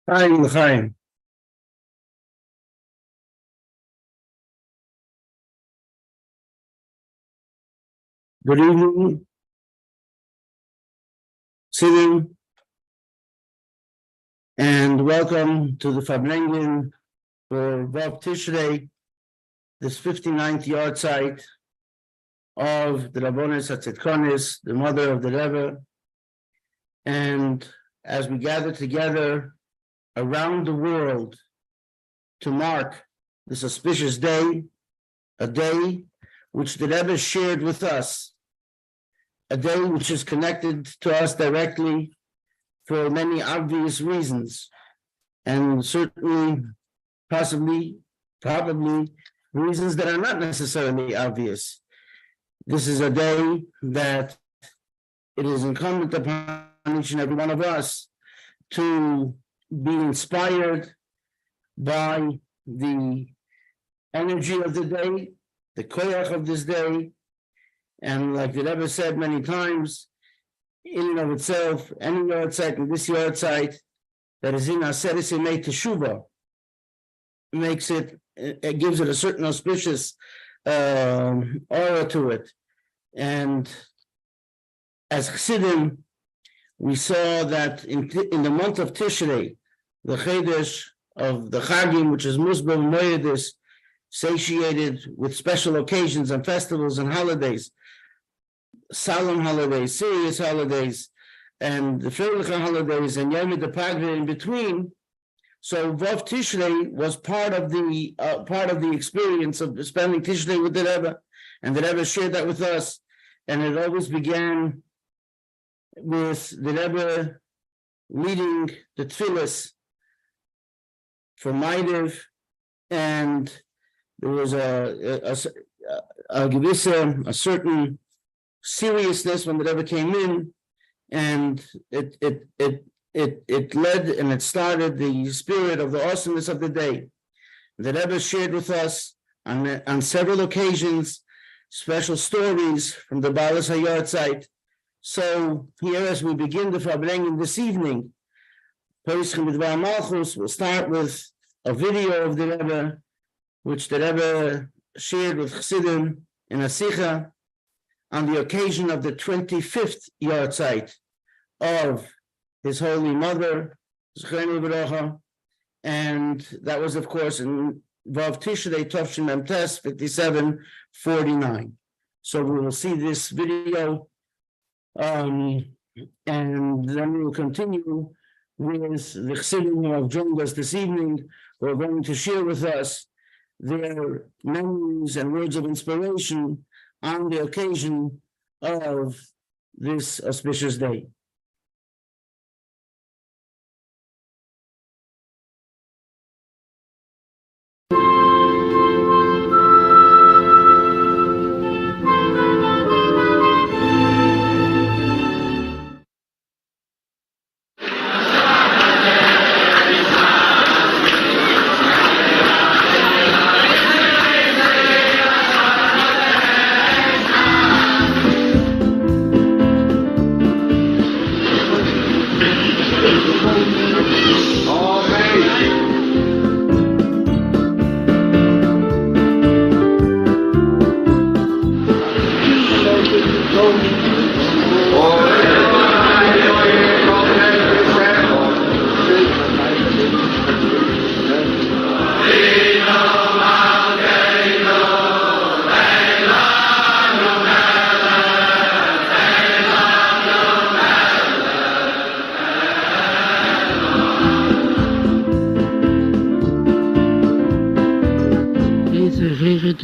Chaim. Good evening, sitting, and welcome to the Farbrengen for Vov Tishrei, this 59th Yahrtzeit of the Rebbetzin Chana, the mother of the Rebbe. And as we gather together around the world to mark this auspicious day, a day which the Rebbe shared with us, a day which is connected to us directly for many obvious reasons, and certainly, probably reasons that are not necessarily obvious. This is a day that it is incumbent upon each and every one of us to be inspired by the energy of the day, the koyach of this day, and like the Rebbe said many times, in and of itself, any Yahrtzeit and this Yahrtzeit that is in Aseres Yemei Teshuvah makes it gives it a certain auspicious aura to it. And as Chassidim, we saw that in the month of Tishrei, the Chedesh of the Chagim, which is Musbel Moyedis, satiated with special occasions and festivals and holidays, solemn holidays, serious holidays, and the Farbrengen holidays, and Yom Kippur in between. So Vov Tishrei was part of the experience of spending Tishrei with the Rebbe, and the Rebbe shared that with us. And it always began with the Rebbe leading the tefillas for Maidev, and there was a certain seriousness when the Rebbe came in, and it led and it started the spirit of the awesomeness of the day. The Rebbe shared with us on several occasions special stories from the Balas Yahrtzeit. So here, as we begin the Farbrengen this evening, we'll start with a video of the Rebbe, which the Rebbe shared with Chassidim in a Sikha on the occasion of the 25th Yahrtzeit of his Holy Mother, and that was, of course, in Vov Tishrei Tovshin Mem Tes 5749. So we will see this video, and then we will continue with the Chassidim who have joined us this evening, who are going to share with us their memories and words of inspiration on the occasion of this auspicious day.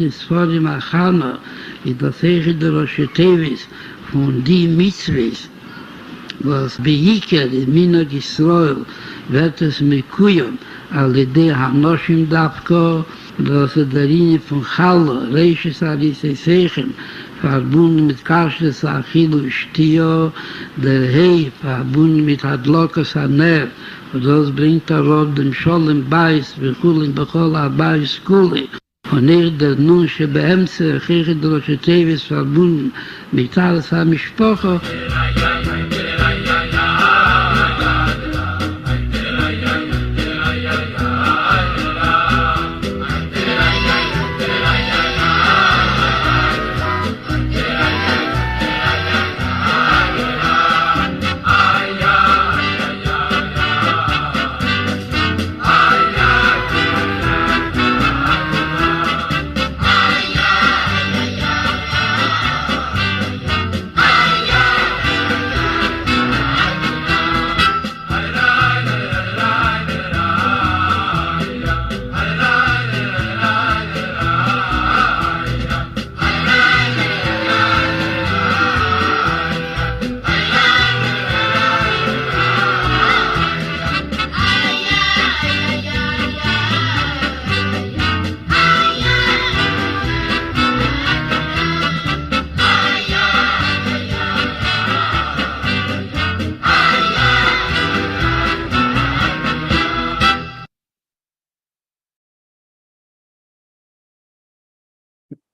Sholom Chana, in der Zeichen der Rosh von die Mitzvahs, was Beiker in Minag Yisrael wird es mekuyam, al yedei Hanoshim Davko, dass der Linie von Chala, Reishes Arisei Seichen, verbunden mit Kashes Achilu Shtio, der Hei verbunden mit Hadlokas Haner, und das bringt Rot dem Sholom Beis, Vechulin Bechol Abayis Kuli. Und der nun beemse Kirche der Rosh verbunden mit alles Mishpocha.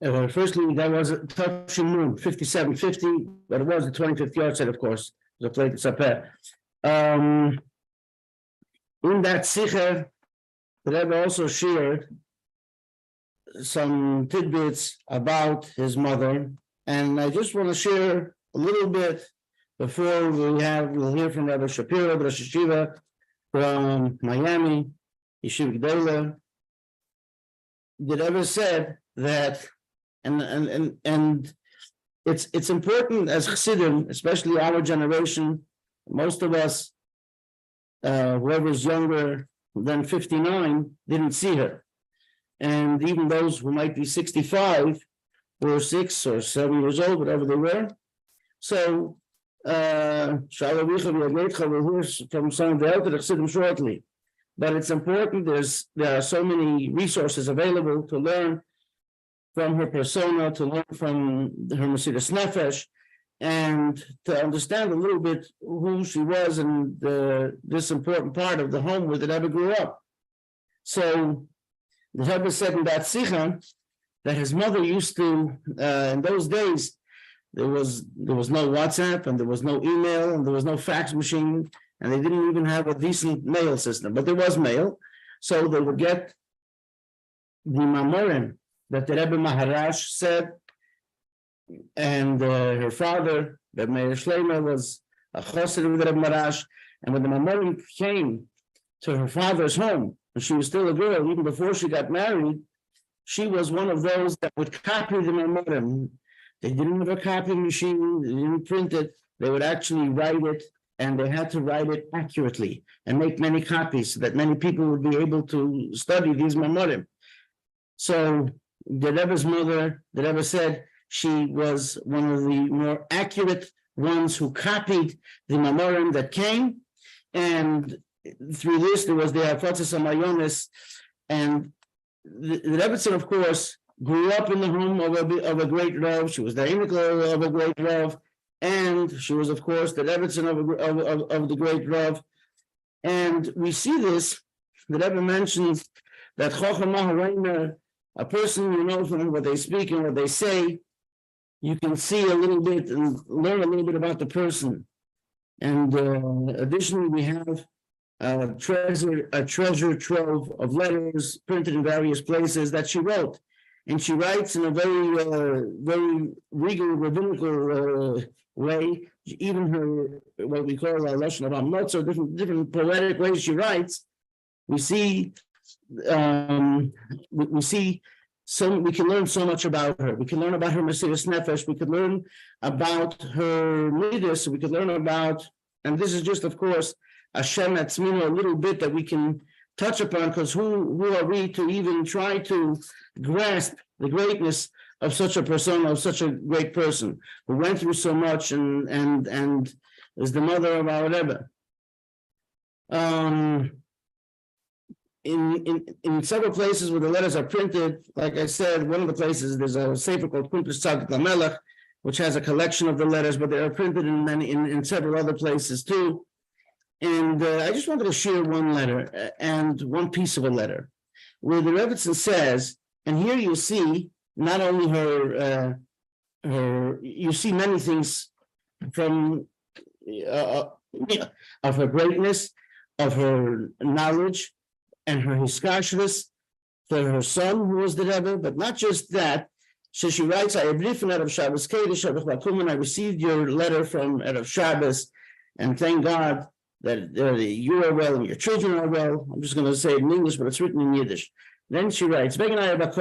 Firstly, that was a touching moon, 5750, but it was the 25th Yahrtzeit, of course, the plate Saper. In that Sicher, the Rebbe also shared some tidbits about his mother, and I just want to share a little bit before we'll hear from Rabbi Schapiro, Rosh Yeshiva from Miami, Yeshiva G'dayla. The Rebbe said that, and it's important as Chassidim, especially our generation, most of us, whoever's younger than 59, didn't see her. And even those who might be 65 or 6 or 7 years old, whatever they were. So, we'll hear from some of the elder Chassidim shortly. But it's important, there are so many resources available to learn from her persona, to learn from her Mesiras Nefesh, and to understand a little bit who she was and this important part of the home where the Rebbe grew up. So the Rebbe said in that Sicha that his mother used to, in those days, there was no WhatsApp, and there was no email, and there was no fax machine, and they didn't even have a decent mail system, but there was mail. So they would get the Mamorim that the Rebbe Maharash said, and her father, Rebbe Meir Shleimer, was a chassid of the Rebbe Maharash, and when the Mamorim came to her father's home, and she was still a girl, even before she got married, she was one of those that would copy the Mamorim. They didn't have a copying machine, they didn't print it, they would actually write it, and they had to write it accurately and make many copies so that many people would be able to study these Mamorim. So the Rebbe's mother, the Rebbe said, she was one of the more accurate ones who copied the Mamorim that came, and through this there was the Yahrtzeit of Rebbetzin, and the Rebbetzin, of course, grew up in the home of a great Rav. She was the Einikel of a great Rav, and she was, of course, the Rebbetzin of the great Rav. And we see this, the Rebbe mentions that Chacham Mahareiner, a person, from what they speak and what they say, you can see a little bit and learn a little bit about the person. And additionally, we have a treasure trove of letters printed in various places that she wrote. And she writes in a very regal, rabbinical way. Even her, what we call a lesson of Amnot, so different poetic ways she writes. We see we can learn so much about her. We can learn about her Mesiras Nefesh. We could learn about her midas. We could learn about, and this is just, of course, a Shem Atzmino, a little bit that we can touch upon, because who are we to even try to grasp the greatness of such a persona, of such a great person who went through so much and is the mother of our Rebbe. In several places where the letters are printed, like I said, one of the places there's a sefer called Kuntus Tzadik LaMelech, which has a collection of the letters, but they are printed in several other places too. And I just wanted to share one letter and one piece of a letter where the Rebbetzin says, and here you see not only you see many things from of her greatness, of her knowledge, and her hiskashris for her son, who was the Rebbe, but not just that. So she writes, I received your letter from Erev Shabbos, and thank God that you are well and your children are well. I'm just going to say it in English, but it's written in Yiddish. Then she writes, I don't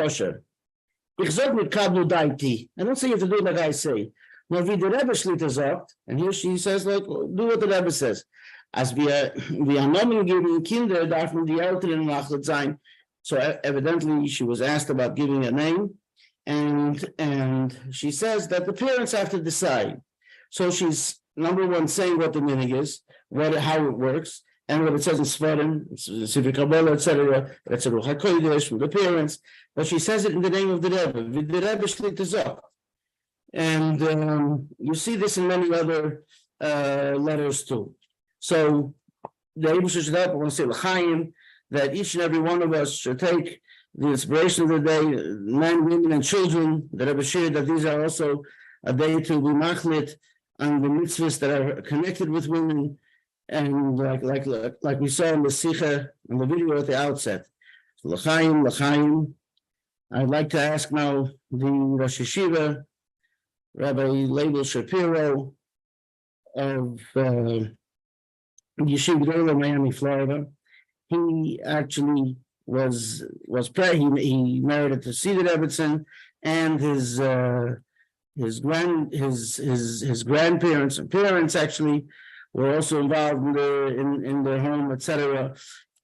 say you have to do like I say. Now, wie der Rebbe Schlitter sagt, and here she says, like, do what the Rebbe says. As wir Namen geben Kinder, darf man die Eltern nachlet sein. So evidently she was asked about giving a name, and she says that the parents have to decide. So she's number one saying what the meaning is, how it works, and what it says in Sfarim, Sifri Kabbalah, etc. That's a Ruach HaKodesh from the parents, but she says it in the name of the Rebbe. The Rebbe Shlit is up. And you see this in many other letters too. So the Rebbe should help, I want to say L'chaim, that each and every one of us should take the inspiration of the day, men, women, and children. The Rebbe shared that these are also a day to be machlit on the mitzvahs that are connected with women, and like we saw in the Sikha, in the video at the outset. L'chaim, l'chaim. I'd like to ask now the Rosh Yeshiva, Rabbi Leibel Schapiro of Yeshiva Gedolah, Miami, Florida. He actually was he married to Seder Rebbetzin, and his grandparents and parents actually were also involved in their home, etc.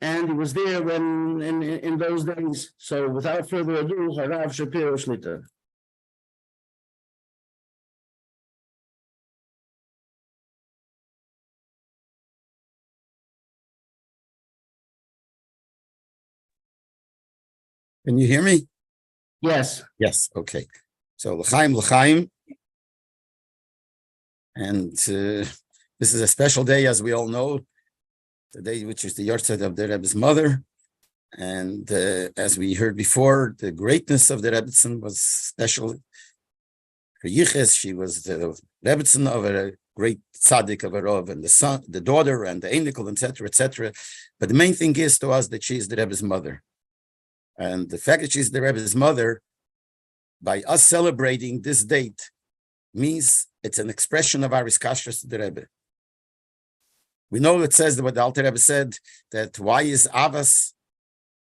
And he was there when in those days. So without further ado, Harav Shapiro Shlita. Can you hear me? Yes. Yes. Okay. So l'chaim, l'chaim, and this is a special day, as we all know, the day which is the Yahrtzeit of the Rebbe's mother, and as we heard before, the greatness of the Rebbetzin was special. Her yiches, she was the Rebbetzin of a great tzaddik of a Rov, and the son, the daughter, and the enikel, etc., etc. But the main thing is to us that she is the Rebbe's mother. And the fact that she's the Rebbe's mother, by us celebrating this date, means it's an expression of our iskashros to the Rebbe. We know it says that what the Alter Rebbe said, that why is Avas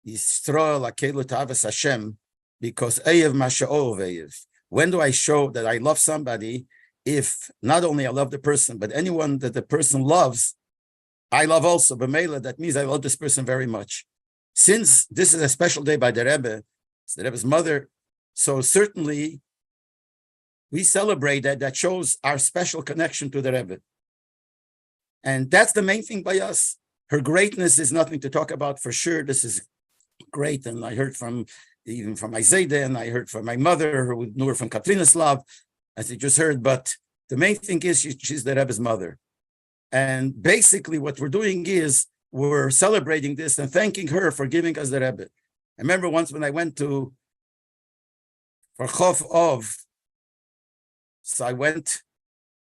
Yisroel Akelu to Avas Hashem? Because Eyev Masha'ov Eyev. When do I show that I love somebody? If not only I love the person, but anyone that the person loves, I love also. B'meila, that means I love this person very much. Since this is a special day by the Rebbe, it's the Rebbe's mother, so certainly we celebrate that. That shows our special connection to the Rebbe. And that's the main thing by us. Her greatness is nothing to talk about for sure. This is great. And I heard even from my Zayde, and I heard from my mother, who knew her from Katrinaslav, as you just heard. But the main thing is she's the Rebbe's mother. And basically what we're doing is we're celebrating this and thanking her for giving us the Rebbe. I remember once when I went to Vechom, so I went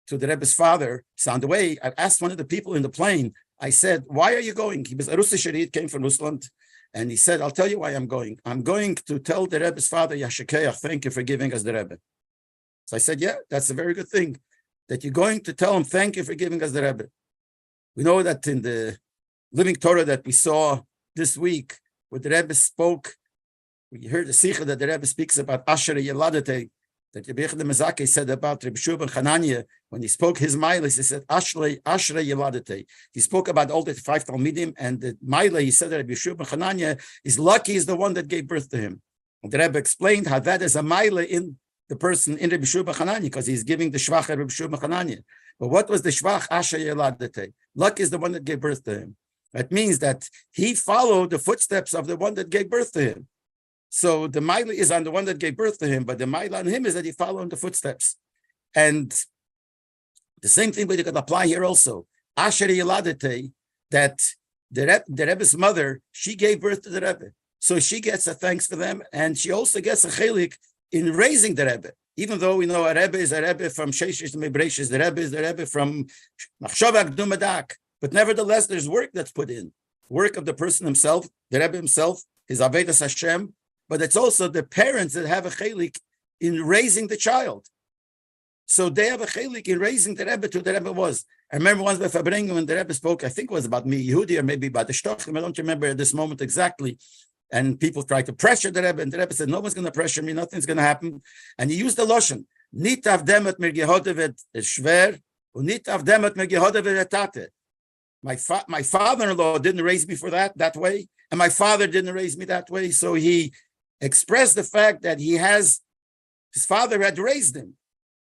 to the Rebbe's father. So on the way, I asked one of the people in the plane, I said, why are you going? He was a Russian, came from Rusland. And he said, I'll tell you why I'm going. I'm going to tell the Rebbe's father, Yashikeach, thank you for giving us the Rebbe. So I said, yeah, that's a very good thing, that you're going to tell him, thank you for giving us the Rebbe. We know that in the Living Torah that we saw this week, where the Rebbe spoke, we heard the Sikha that the Rebbe speaks about Asher Yeladete, that Rebbe Mezake said about Rebbe Shuban Chananya, when he spoke his miles, he said, Asher Yeladete. He spoke about all the 5 Talmidim, and the Maila, he said that Rebbe Shuban Chananya is lucky, is the one that gave birth to him. And the Rebbe explained how that is a Maila in the person, in Rebbe Shuban Chananya, because he's giving the Shvach at Rebbe Shuban Chananya. But what was the Shvach? Asher Yeladete. Lucky is the one that gave birth to him. That means that he followed the footsteps of the one that gave birth to him. So the Maila is on the one that gave birth to him, but the Maila on him is that he followed the footsteps. And the same thing we could apply here also. Asher Yeladete, that the Rebbe's mother, she gave birth to the Rebbe. So she gets a thanks for them, and she also gets a chelik in raising the Rebbe. Even though we know a Rebbe is a Rebbe from Sheishish to Mebreishish, the Rebbe is the Rebbe from Machshavak Dumadak. But nevertheless, there's work that's put in. Work of the person himself, the Rebbe himself, his Avedas Hashem, but it's also the parents that have a chelik in raising the child. So they have a chelik in raising the Rebbe to the Rebbe was. I remember once by Farbrengen when the Rebbe spoke, I think it was about me, Yehudi, or maybe about the Shtochim, I don't remember at this moment exactly. And people tried to pressure the Rebbe, and the Rebbe said, no one's going to pressure me, nothing's going to happen. And he used the Lashon, Nit avdemet mir gehodevet shver, und nit avdemet mir gehodevet tate. My father-in-law didn't raise me for that way, and my father didn't raise me that way. So he expressed the fact that his father had raised him.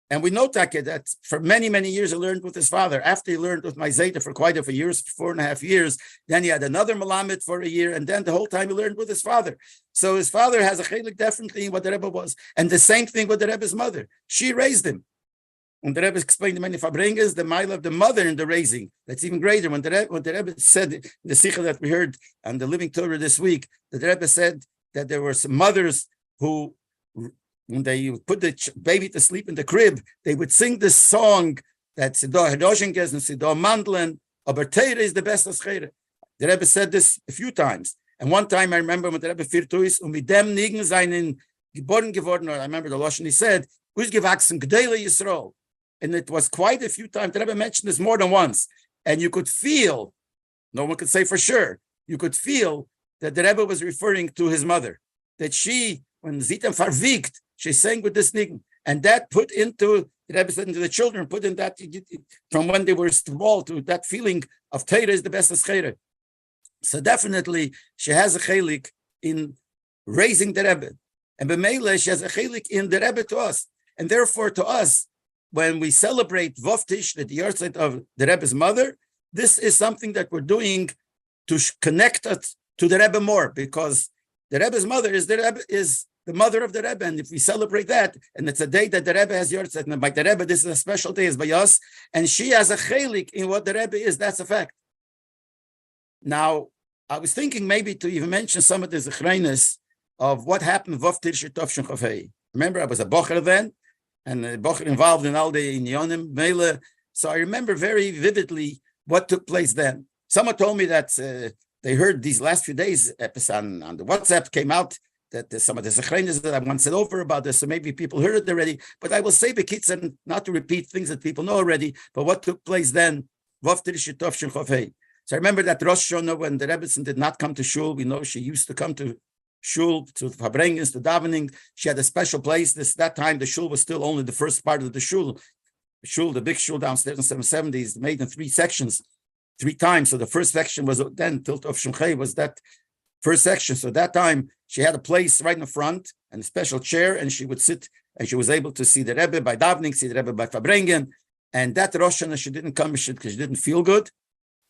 And we know, Taka, that for many, many years he learned with his father. After he learned with my Zayta for quite a few years, 4.5 years, then he had another Malamed for a year, and then the whole time he learned with his father. So his father has a chelik definitely in what the Rebbe was. And the same thing with the Rebbe's mother. She raised him. And the Rebbe explained to many Farbrengens, the mile of the mother in the raising. That's even greater. When the Rebbe said, the Sikha that we heard on the Living Torah this week, the Rebbe said, that there were some mothers who, when they put the baby to sleep in the crib, they would sing this song that Sido Hedoshenges and Sido Mandlen, aber Teire is the best as Chere. The Rebbe said this a few times. And one time I remember when the Rebbe firtu ist, mit dem Nigen seinen geboren geworden, or I remember the Lashon, he said, Ausgewachsen, Gdele Yisrael. And it was quite a few times. The Rebbe mentioned this more than once. And you could feel, no one could say for sure, you could feel that the Rebbe was referring to his mother. That she, when Zitam Farvigt, she sang with this Nigen. And that put into, the Rebbe said into the children, put in that, from when they were small to that feeling of Teire is the best of Chere. So definitely, she has a chelik in raising the Rebbe. And b'meila, she has a chelik in the Rebbe to us. And therefore, to us, when we celebrate Vov Tishrei, the Yahrtzeit of the Rebbe's mother, this is something that we're doing to connect us to the Rebbe more, because the Rebbe's mother is the mother of the Rebbe. And if we celebrate that, and it's a day that the Rebbe has Yahrtzeit, and by the Rebbe, this is a special day, is by us, and she has a chelik in what the Rebbe is, that's a fact. Now, I was thinking maybe to even mention some of the zechreinis of what happened Vov Tishrei Tovshin Chafei. Remember, I was a bocher then, and a bocher involved in all the inyonim, mele. So I remember very vividly what took place then. Someone told me that they heard these last few days on the WhatsApp came out that some of the zechreinis that I once said over about this, so maybe people heard it already. But I will say bekitzer, not to repeat things that people know already, but what took place then, Vov Tishrei Tovshin Chafei. So I remember that Rosh Hashanah, when the Rebbetzin did not come to shul, we know she used to come to shul, to Farbrengen, to davening. She had a special place. That time, the shul was still only the first part of the shul. The big shul downstairs in 770 is made in 3 sections, 3 times. So the first section was then, Tilt of Shemchei was that first section. So that time, she had a place right in the front and a special chair, and she would sit, and she was able to see the Rebbe by davening, see the Rebbe by Farbrengen. And that Rosh Hashanah, she didn't come because she didn't feel good.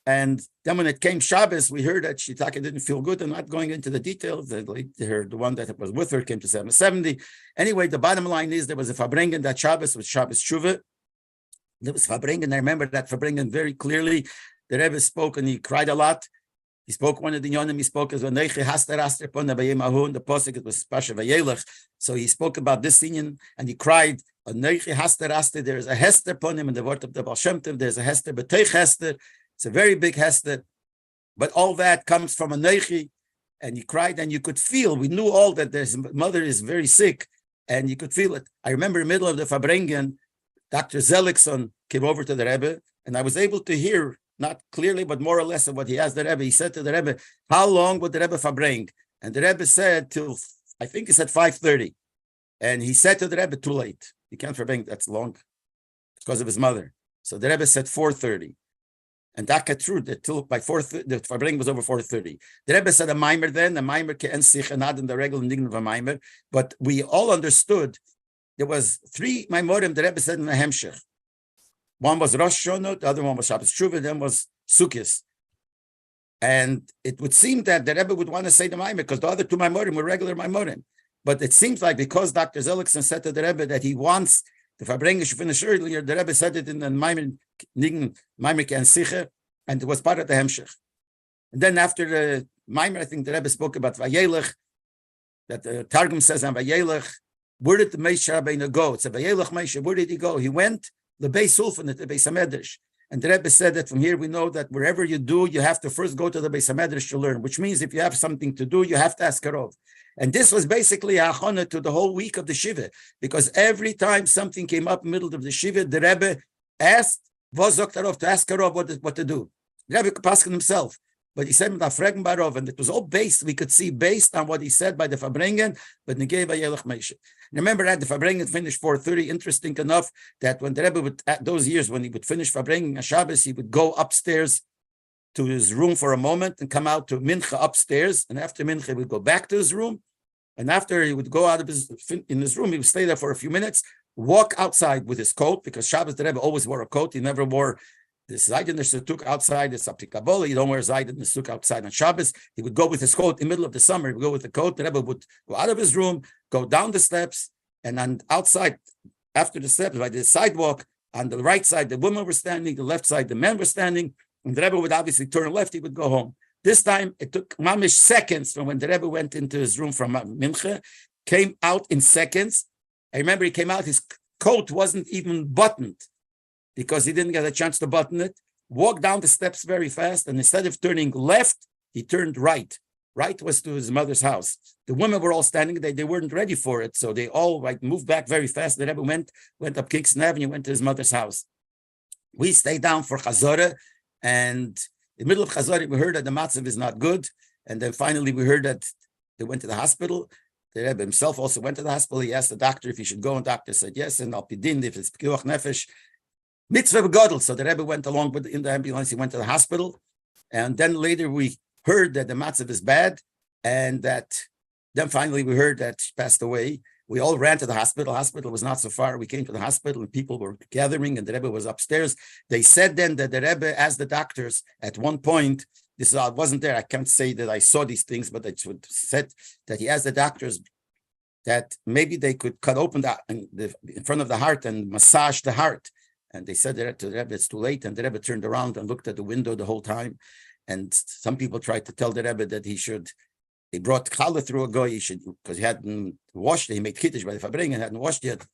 And then when it came Shabbos, we heard that Shitaka didn't feel good. I'm not going into the details. The one that was with her came to 770. Anyway, the bottom line is there was a Farbrengen that Shabbos was Shabbos Shuvah. There was Farbrengen. I remember that Farbrengen very clearly. The Rebbe spoke and he cried a lot. He spoke one of the Yonim. He spoke as Vanechi Haster Aster Pona Bayemahu. The posik it was Pasha Vayelech. So he spoke about this union and he cried. Vanechi Haster Aster. There is a Hester Ponim in the word of the Baal Shem Tov. There's a Hester B'Teich Hester. It's a very big hester, but all that comes from a neichi, and he cried, and you could feel, we knew all that his mother is very sick, and you could feel it. I remember in the middle of the Farbrengen, Dr. Zelikson came over to the Rebbe, and I was able to hear, not clearly, but more or less of what he asked the Rebbe. He said to the Rebbe, how long would the Rebbe Farbreng? And the Rebbe said till, I think he said 5:30. And he said to the Rebbe, too late. You can't Farbreng, that's long, because of his mother. So the Rebbe said 4:30. And that got true that till by 4:30, the Farbrengen was over 4:30. The Rebbe said a mimer then, the mimer ke'en sich and not in the regular nign of a mimer. But we all understood there was 3 mimorim the Rebbe said in the Hemshech. One was Rosh Hashanah, the other one was Shabbos Shuvah, then was Sukkot. And it would seem that the Rebbe would want to say the mimer because the other 2 mimorim were regular mimorim. But it seems like because Dr. Zelikson said to the Rebbe that he wants the Farbrengen should finish earlier, the Rebbe said it in the Maimer and Sicher, and it was part of the Hemshech. And then after the Maimer, I think the Rebbe spoke about Vayelech, that the Targum says on Vayelech, where did the Moshe Rabbeinu go? It's a Vayelech Moshe, where did he go? He went the Beis Sulfan at the Beis HaMedrash. And the Rebbe said that from here we know that wherever you do, you have to first go to the Beis HaMedrash to learn, which means if you have something to do, you have to ask Karov. And this was basically a hachana to the whole week of the Shiva, because every time something came up in the middle of the Shiva, the Rebbe asked Vos Zoktarov to ask Karov what to do. The Rebbe could pass himself, but he said Farbrengen Barov, and it was all based, we could see based on what he said by the Farbrengen, but Negei Vayelech Moshe. Remember that the Farbrengen finished 4:30. Interesting enough that when the Rebbe would, at those years when he would finish Farbrengen on Shabbos, he would go upstairs to his room for a moment and come out to Mincha upstairs. And after Mincha, he would go back to his room. And after he would go out of his room, he would stay there for a few minutes, walk outside with his coat, because Shabbos the Rebbe always wore a coat. He never wore the Zaydin Suk outside. It's up to Kabbalah. You don't wear Zaydin Suk outside on Shabbos. He would go with his coat in the middle of the summer. He would go with the coat. The Rebbe would go out of his room, go down the steps, and on outside, after the steps, by the sidewalk, on the right side, the women were standing, the left side, the men were standing. And the Rebbe would obviously turn left, he would go home. This time it took mamish seconds from when the Rebbe went into his room from Mincha, came out in seconds. I remember he came out, his coat wasn't even buttoned because he didn't get a chance to button it. Walked down the steps very fast, and instead of turning left, he turned right. Right was to his mother's house. The women were all standing there. They weren't ready for it, so they all moved back very fast. The Rebbe went up Kingston Avenue, went to his mother's house. We stayed down for Chazorah, and in the middle of Chazorah, we heard that the matzav is not good, and then finally we heard that they went to the hospital. The Rebbe himself also went to the hospital. He asked the doctor if he should go, and the doctor said yes, and al pidin, if it's pikuach nefesh, mitzvah begadol. So the Rebbe went along in the ambulance. He went to the hospital, and then later we heard that the matzav is bad, and that then finally we heard that she passed away. We all ran to the hospital. Hospital was not so far. We came to the hospital, and people were gathering, and the Rebbe was upstairs. They said then that the Rebbe asked the doctors at one point, this I wasn't there, I can't say that I saw these things, but it said that he asked the doctors that maybe they could cut open in front of the heart and massage the heart. And they said to the Rebbe, it's too late. And the Rebbe turned around and looked at the window the whole time. And some people tried to tell the Rebbe that he brought challah through a goy, because he hadn't washed it. He made kiddush by the Farbrengen, hadn't washed yet.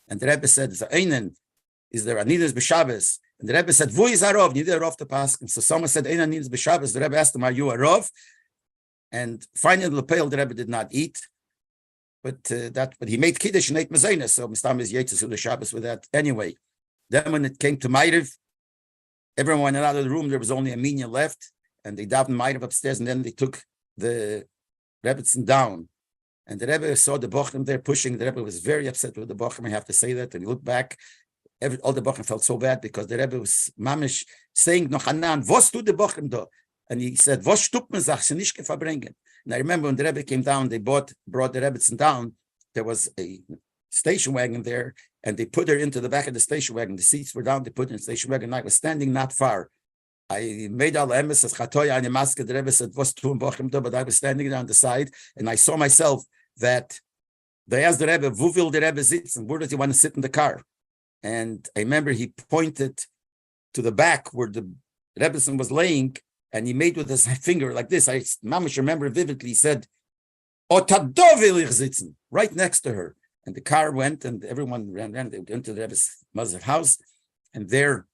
And the Rebbe said, is there anidas b'Shabbos? And the Rebbe said, Vu is a rov, neither a rov to pass. And so someone said, Ein anidas b'Shabbos. The Rebbe asked him, are you a rov? And finally, the Leibel, the Rebbe did not eat. But he made kiddush and ate mezainas. So Mistam is Yahrtzeit of Shabbos with that anyway. Then when it came to Ma'ariv, everyone went out of the room. There was only a minyan left, and they davened Ma'ariv upstairs, and then they took the Rebbetzin down. And the Rebbe saw the Bochum there pushing. The Rebbe was very upset with the Bochum, I have to say that. And he looked back. All the Bochum felt so bad because the Rebbe was mamish saying, "No Hanan, was tut the Bochum do?" And he said, "Was stupt man sagt, sie nicht Farbrengen." And I remember when the Rebbe came down, they brought the Rebbetzin down. There was a station wagon there, and they put her into the back of the station wagon. The seats were down. They put her in the station wagon. I was standing not far. I made all emes as chatoya and maske. The Rebbe said, "Was tun Bochum do?" But I was standing there on the side, and I saw myself that they asked the Rebbe, "Wo will the Rebbe sitzen? Where does he want to sit in the car?" And I remember he pointed to the back where the Rebbetzin was laying, and he made with his finger like this. I mamish remember vividly. He said, "Ota do will ich sitzen," right next to her. And the car went, and everyone ran. They went to the Rebbe's mother's house, and there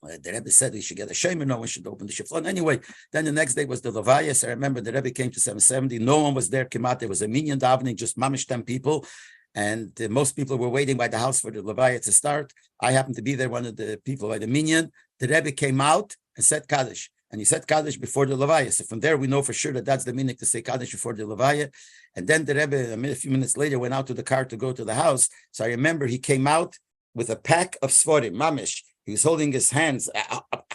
the Rebbe said we should get a shemer. No one should open the shiflon. Anyway, then the next day was the Levayas. I remember the Rebbe came to 770. No one was there. Kemat. There was a minyan davening, just mamish 10 people. And most people were waiting by the house for the Levaya to start. I happened to be there, one of the people by the minyan. The Rebbe came out and said Kaddish. And he said Kaddish before the Levaya. So from there, we know for sure that that's the minhag to say Kaddish before the Levaya. And then the Rebbe, a few minutes later, went out to the car to go to the house. So I remember he came out with a pack of svarim, mamish. He was holding his hands.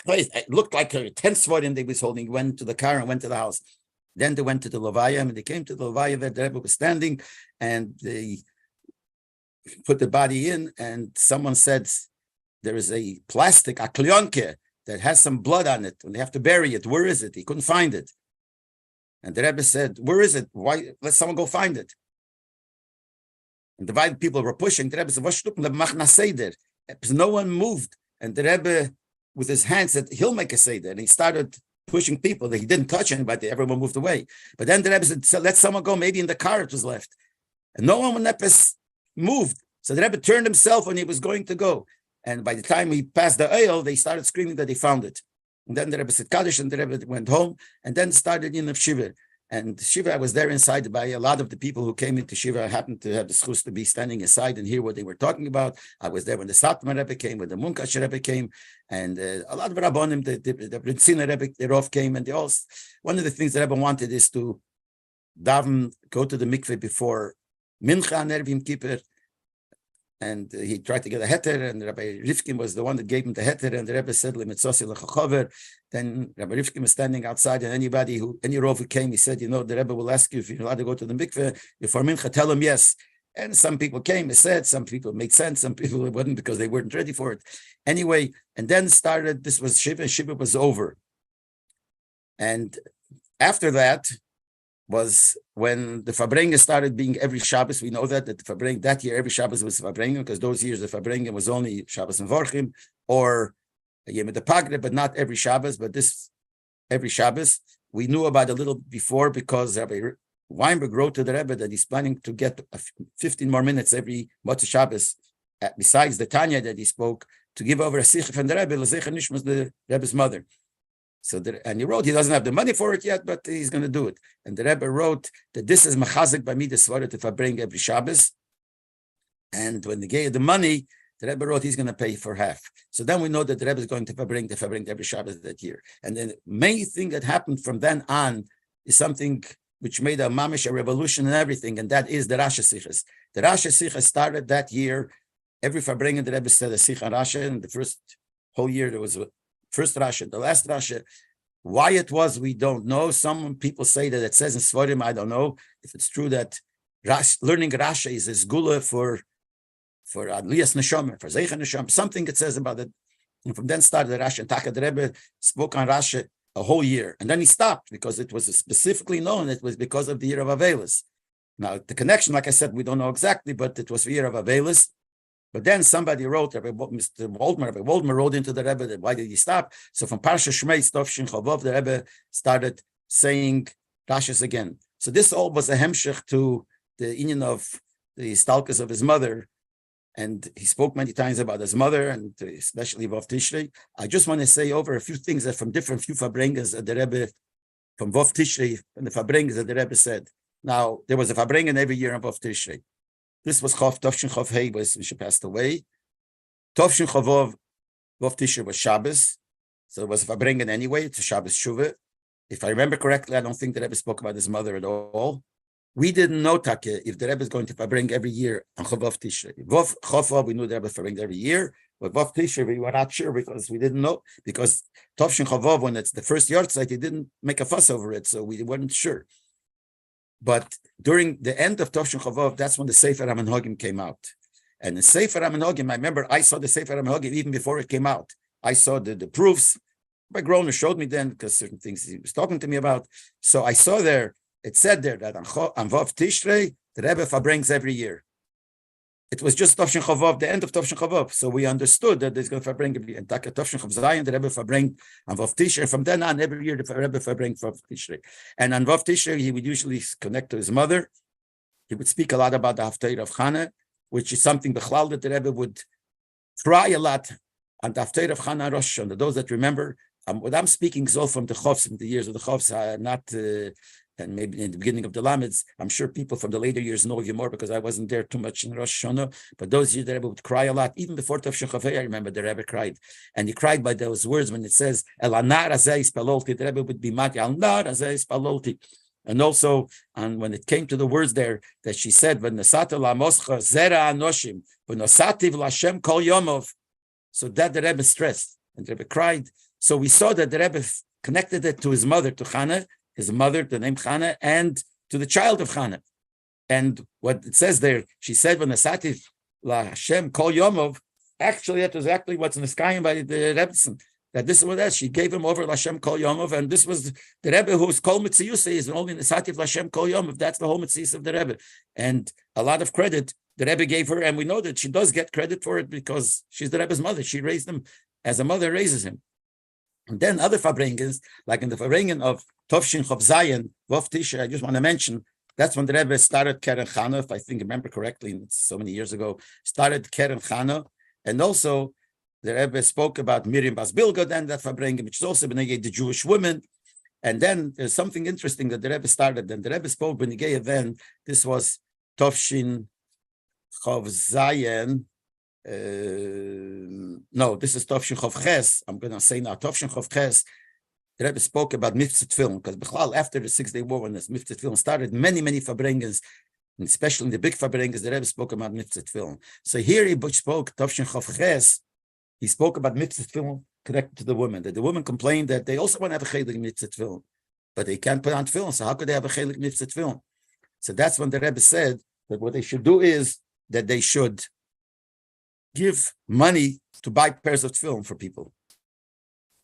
It looked like 10 svarim they was holding. He went to the car and went to the house. Then they went to the Levaya. And they came to the Levaya there. The Rebbe was standing, and they put the body in, and someone said there is a plastic, a klionke, that has some blood on it, and they have to bury it. Where is it? He couldn't find it. And the Rebbe said, where is it? Why? Let someone go find it. And the people were pushing. The Rebbe said, no one moved. And the Rebbe, with his hand, said, he'll make a seder. And he started pushing people. He didn't touch anybody. Everyone moved away. But then the Rebbe said, so let someone go. Maybe in the car it was left. And no one moved. So the Rebbe turned himself when he was going to go. And by the time he passed the oil, they started screaming that they found it. And then the Rebbe said Kaddish, and the Rebbe went home, and then started in of Shiva. And Shiva, I was there inside by a lot of the people who came into Shiva. I happened to have the schus to be standing aside and hear what they were talking about. I was there when the Satmar Rebbe came, when the Munkash Rebbe came, and a lot of Rabbonim, the Rebbetzin Rebbe, the Rov came, and they all. One of the things the Rebbe wanted is to daven, go to the mikveh before Mincha and Erevim Kippur. And he tried to get a heter, and Rabbi Rivkin was the one that gave him the heter, and the Rebbe said, then Rabbi Rivkin was standing outside, and any Rov who came, he said, the Rebbe will ask you if you're allowed to go to the mikveh before Mincha, tell him yes. And some people came, he said, some people made sense, some people wouldn't because they weren't ready for it. Anyway, and then this was Shiva was over. And after that, was when the Farbrengen started being every Shabbos. We know that the Farbrengen, that year, every Shabbos was Farbrengen, because those years the Farbrengen was only Shabbos and Vorchim or Yom Pagre, but not every Shabbos. But this every Shabbos. We knew about it a little before because Rabbi Weinberg wrote to the Rebbe that he's planning to get 15 more minutes every Motzei Shabbos, besides the Tanya that he spoke, to give over a Sikha from the Rebbe, L'Zecher Nishmas, the Rebbe's mother. So, and he wrote, he doesn't have the money for it yet, but he's going to do it. And the Rebbe wrote that this is Machazik by me, the Svarat, if I bring every Shabbos. And when they gave the money, the Rebbe wrote he's going to pay for half. So then we know that the Rebbe is going to bring every Shabbos that year. And then the main thing that happened from then on is something which made a mamish, a revolution and everything, and that is the Rasha Sichas. The Rasha Sichas started that year. Every Farbrengen, the Rebbe said a Sicha Rasha, and the first whole year there was a first Rasha, the last Rasha. Why it was, we don't know. Some people say that it says in Svarim, I don't know if it's true that learning Rasha is a zgula for Aliyas Neshama, for Zeicha Neshama, something it says about it. And from then started the Rasha, and Taka the Rebbe spoke on Rasha a whole year. And then he stopped because it was specifically known it was because of the year of Avelis. Now, the connection, like I said, we don't know exactly, but it was the year of Avelis. But then somebody wrote, Mr. Waldman wrote into the Rebbe that why did he stop? So from Parsha Shmei, Tovshin Chavov, the Rebbe started saying Rashas again. So this all was a hemshech to the union of the stalkers of his mother. And he spoke many times about his mother, and especially Vov Tishrei. I just want to say over a few things that from different few Farbrengens that the Rebbe, from Vov Tishrei, and the Farbrengens that the Rebbe said. Now, there was a Farbrengen every year on Vov Tishrei. This was Tovshin Chav Hei, when she passed away. Tovshin Chavov, Vov Tishrei was Shabbos. So it was a Farbrengen anyway, it's a Shabbos Shuvah. If I remember correctly, I don't think the Rebbe spoke about his mother at all. We didn't know, Take, if the Rebbe is going to Farbrengen every year on Vov Tishrei. Vov Chofov, we knew the Rebbe Farbrengen every year, but Vov Tishrei, we were not sure because we didn't know. Because Tovshin Chavov, when it's the first Yahrtzeit, he didn't make a fuss over it, so we weren't sure. But during the end of Tovshin Chavov, that's when the Sefer HaMenhagim came out. And the Sefer HaMenhagim, I remember I saw the Sefer HaMenhagim even before it came out. I saw the proofs. My Groner showed me then because certain things he was talking to me about. So I saw there, it said there that on Vov Tishrei, the Rebbe Farbrengs every year. It was just Tovshin Chavov, the end of Tovshin Chavov. So we understood that there's going to Farbrengen every year. And Tovshin Chav Zayin, the Rebbe Farbreng on Vov Tishrei. From then on, every year, the Rebbe Farbreng Vov Tishrei. And on Vov Tishrei, he would usually connect to his mother. He would speak a lot about the Yahrtzeit of Chana, which is something Bechlal that the Rebbe would try a lot on the Yahrtzeit of Chana Rosh Hashanah. Those that remember, what I'm speaking is all from the Chovs, from the years of the Chovs, not... and maybe in the beginning of the Lameds, I'm sure people from the later years know you more because I wasn't there too much in Rosh Hashanah. But those years the Rebbe would cry a lot. Even before Tovshin Chav Hei, I remember the Rebbe cried. And he cried by those words when it says, El anar hazeh ispalolti, the Rebbe would be mad, El anar hazeh ispalolti. And also, and when it came to the words there that she said, V'nosata la'moscha zera anoshim, v'nosativ l'Hashem kol yomov. So that the Rebbe stressed. And the Rebbe cried. So we saw that the Rebbe connected it to his mother, to Chana, his mother, the name Chana, and to the child of Chana. And what it says there, she said, when Asatif la Hashem kol yomov, actually that was exactly what's in the sky by the Rebbetzin, that this is what that she gave him over Lashem kol yomov, and this was the Rebbe whose kol mitziyus is only in the Asatif Lashem kol yomov. That's the whole mitziyus of the Rebbe. And a lot of credit the Rebbe gave her, and we know that she does get credit for it because she's the Rebbe's mother. She raised him as a mother raises him. And then other Farbrengens, like in the Farbrengen of Tovshin Chav Zayin, Vov Tishrei, I just want to mention, that's when the Rebbe started Keren Chana, if I remember correctly, it's so many years ago, started Keren Chana. And also, the Rebbe spoke about Miriam Bas Bilga, then that Farbrengen, which is also B'nai the Jewish women. And then there's something interesting that the Rebbe started. Then the Rebbe spoke B'nai then, this was Tovshin Chav Zayin. No, this is Tovshin Chav Ches. I'm going to say now, Tovshin Chav Ches. The Rebbe spoke about Mitzvah Tefillin, because Bechlal, after the 6-day war, when this Mitzvah Tefillin started, many Farbrengens, and especially in the big Farbrengens, the Rebbe spoke about Mitzvah Tefillin. So here he spoke, Tovshin Chav Ches, he spoke about Mitzvah Tefillin connected to the women, that the women complained that they also want to have a chelik Mitzvah Tefillin, but they can't put on Tefillin, so how could they have a chelik Mitzvah Tefillin? So that's when the Rebbe said that what they should do is that they should give money to buy pairs of tefillin for people.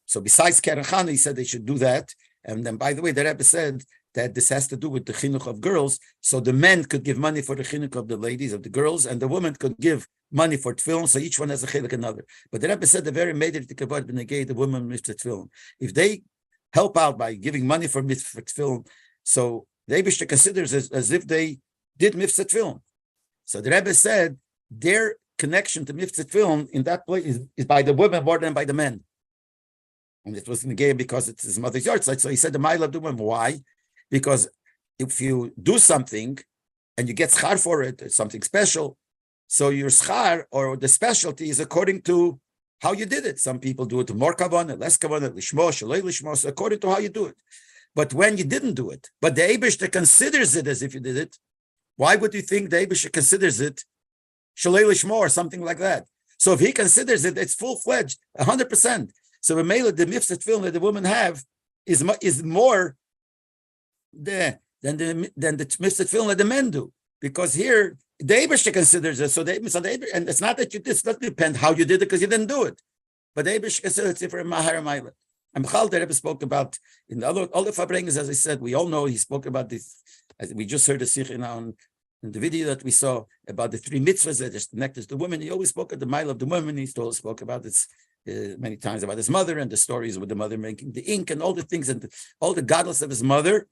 So besides Keren Chana, he said they should do that. And then, by the way, the Rebbe said that this has to do with the chinuch of girls. So the men could give money for the chinuch of the ladies, of the girls, and the women could give money for tefillin. So each one has a chinuch another. But the Rebbe said the very made it to kavod b'negei the women with the tefillin. If they help out by giving money for mitzvah tefillin. So the Eibishter considers as if they did mitzvah tefillin. So the Rebbe said their connection to mitzvah tefillin in that place is by the women more than by the men. And it was negated because it's his mother's Yahrtzeit. So he said the mile of the women. Why? Because if you do something and you get schar for it, it's something special. So your schar or the specialty is according to how you did it. Some people do it to more kavanah, less kavanah, lishmo, shalei lishmo, so according to how you do it. But when you didn't do it, but the Eibishter considers it as if you did it, why would you think the Eibishter considers it shalei lishmo or something like that? So if he considers it, it's full-fledged, 100%. So the male, the mitzvah tefillin that the women have is more than the mitzvah tefillin that the men do, because here the Eibishter considers it. So and it's not that this doesn't depend how you did it because you didn't do it, but the Eibishter considers it for mahar ma'ila. And Michal, the Rebbe spoke about in all the Farbrengen, as I said, we all know he spoke about this. As we just heard the sikh in the video that we saw about the three mitzvahs that are connected to women. He always spoke of the mile of the women. He still spoke about this many times about his mother and the stories with the mother making the ink and all the things and all the godless of his mother.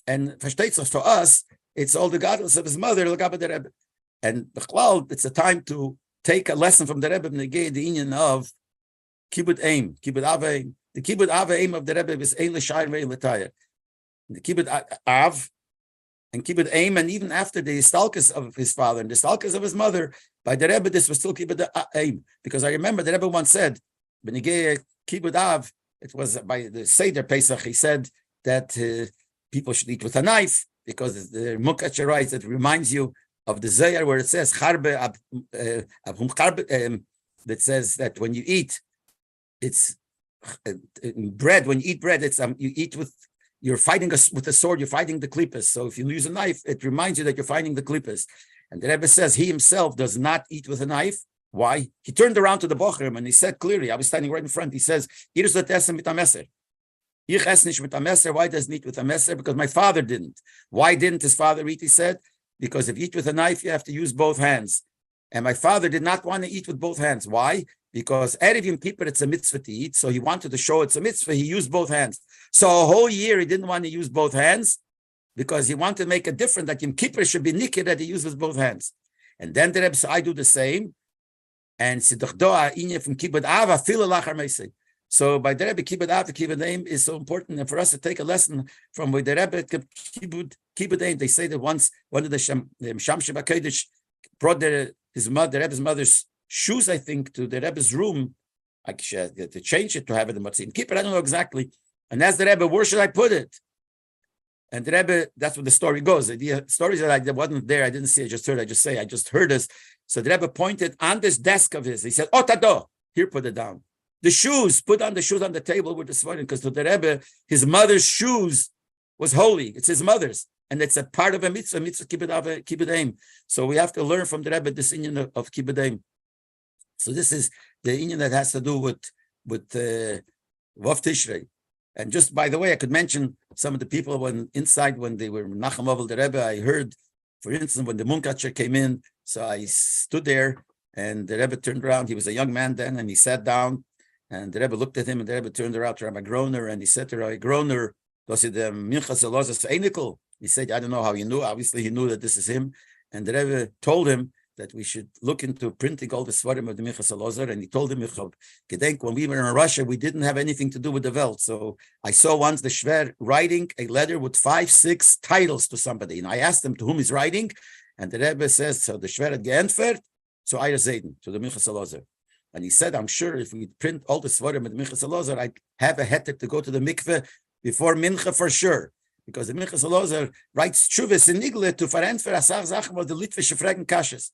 And for us, it's all the godless of his mother, the Rebbe. And it's a time to take a lesson from the Rebbe and the inyan of kibbud aim, kibbud av aim. The kibbud av aim of the Rebbe is ein l'shayr ve'ein l'tayr. The kibbud av and kibbud aim, and even after the stalkers of his father and the stalkers of his mother, by the Rebbe, this was still kibbud aim. Because I remember the Rebbe once said, Benigei kibbud av, it was by the Seder Pesach, he said that people should eat with a knife, because the Mukach writes that reminds you of the Zayar where it says that says that when you eat, it's bread. When you eat bread, it's you eat with. You're fighting with a sword. You're fighting the klippos. So if you use a knife, it reminds you that you're fighting the klippos. And the Rebbe says he himself does not eat with a knife. Why? He turned around to the bochrim and he said clearly. I was standing right in front. He says, "Why doesn't he eat with a meser? Because my father didn't. Why didn't his father eat? He said, because if you eat with a knife, you have to use both hands. And my father did not want to eat with both hands. Why? Because Erev Yom Kippur, it's a mitzvah to eat. So he wanted to show it's a mitzvah. He used both hands. So a whole year, he didn't want to use both hands because he wanted to make a difference that Yom Kippur should be nikir that he uses both hands. And then the Rebbe said, I do the same. And so by the Rebbe, kibbud av, kibbud aim is so important. And for us to take a lesson from where the Rebbe, kibbud aim, they say that once one of the Shamshim HaKodesh brought the Rebbe's mother's shoes, I think, to the Rebbe's room, like to change it, to have it in Matzin Kippur, I don't know exactly. And asked the Rebbe, where should I put it? And the Rebbe, that's what the story goes. The stories that I wasn't there, I didn't see, I just heard this. So the Rebbe pointed on this desk of his, he said, Otado, here, put it down. The shoes, put on the shoes on the table with the svarim, because to the Rebbe, his mother's shoes was holy. It's his mother's. And it's a part of a mitzvah kibbud aim. So we have to learn from the Rebbe this inyan of kibbud aim. So this is the inyan that has to do with Vov Tishrei. And just by the way, I could mention some of the people when they were Nachum Ovel the Rebbe. I heard, for instance, when the Munkacher came in, so I stood there and the Rebbe turned around. He was a young man then, and he sat down. And the Rebbe looked at him, and the Rebbe turned around to Rabbi Groner, and he said to Rabbi Groner, he said, I don't know how he knew. Obviously, he knew that this is him. And the Rebbe told him that we should look into printing all the svarim of the Minchas Elazar. And he told him, when we were in Russia, we didn't have anything to do with the Welt. So I saw once the Shver writing a letter with 5-6 titles to somebody. And I asked him to whom he's writing. And the Rebbe says, so the Shver had geantfert, so Eir Zayden, to the Minchas Elazar. And he said, I'm sure if we print all the svarim of the Minchas Elazar, I'd have a heter to go to the mikveh before Mincha for sure. Because the Minchas Elazar writes Tshuvas in Nigle to Farentfer Asach Zachem of the Litvische Fragen Kashes.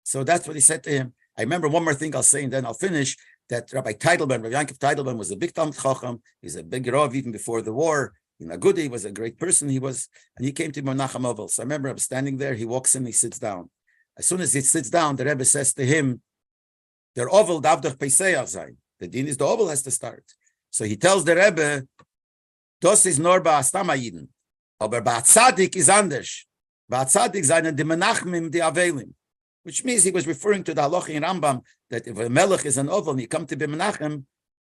So that's what he said to him. I remember one more thing I'll say, and then I'll finish, that Rabbi Teitelbaum, Rabbi Yankov Teitelbaum was a big Talmid Chacham. He's a big Rav even before the war. In Agudi, he was a great person. And he came to Menachem Ovel. So I remember I'm standing there, he walks in, he sits down. As soon as he sits down, the Rebbe says to him, Der Ovel darf doch Pesach sein. The din is the Ovel has to start. So he tells the Rebbe, Das ist nur bei Astama Yidin. Aber bei Tzadik is anders. Bei Tzadik seinen die Menachmim, die Avelim. Which means he was referring to the halacha in Rambam that if a melech is an oval and you come to be Menachem,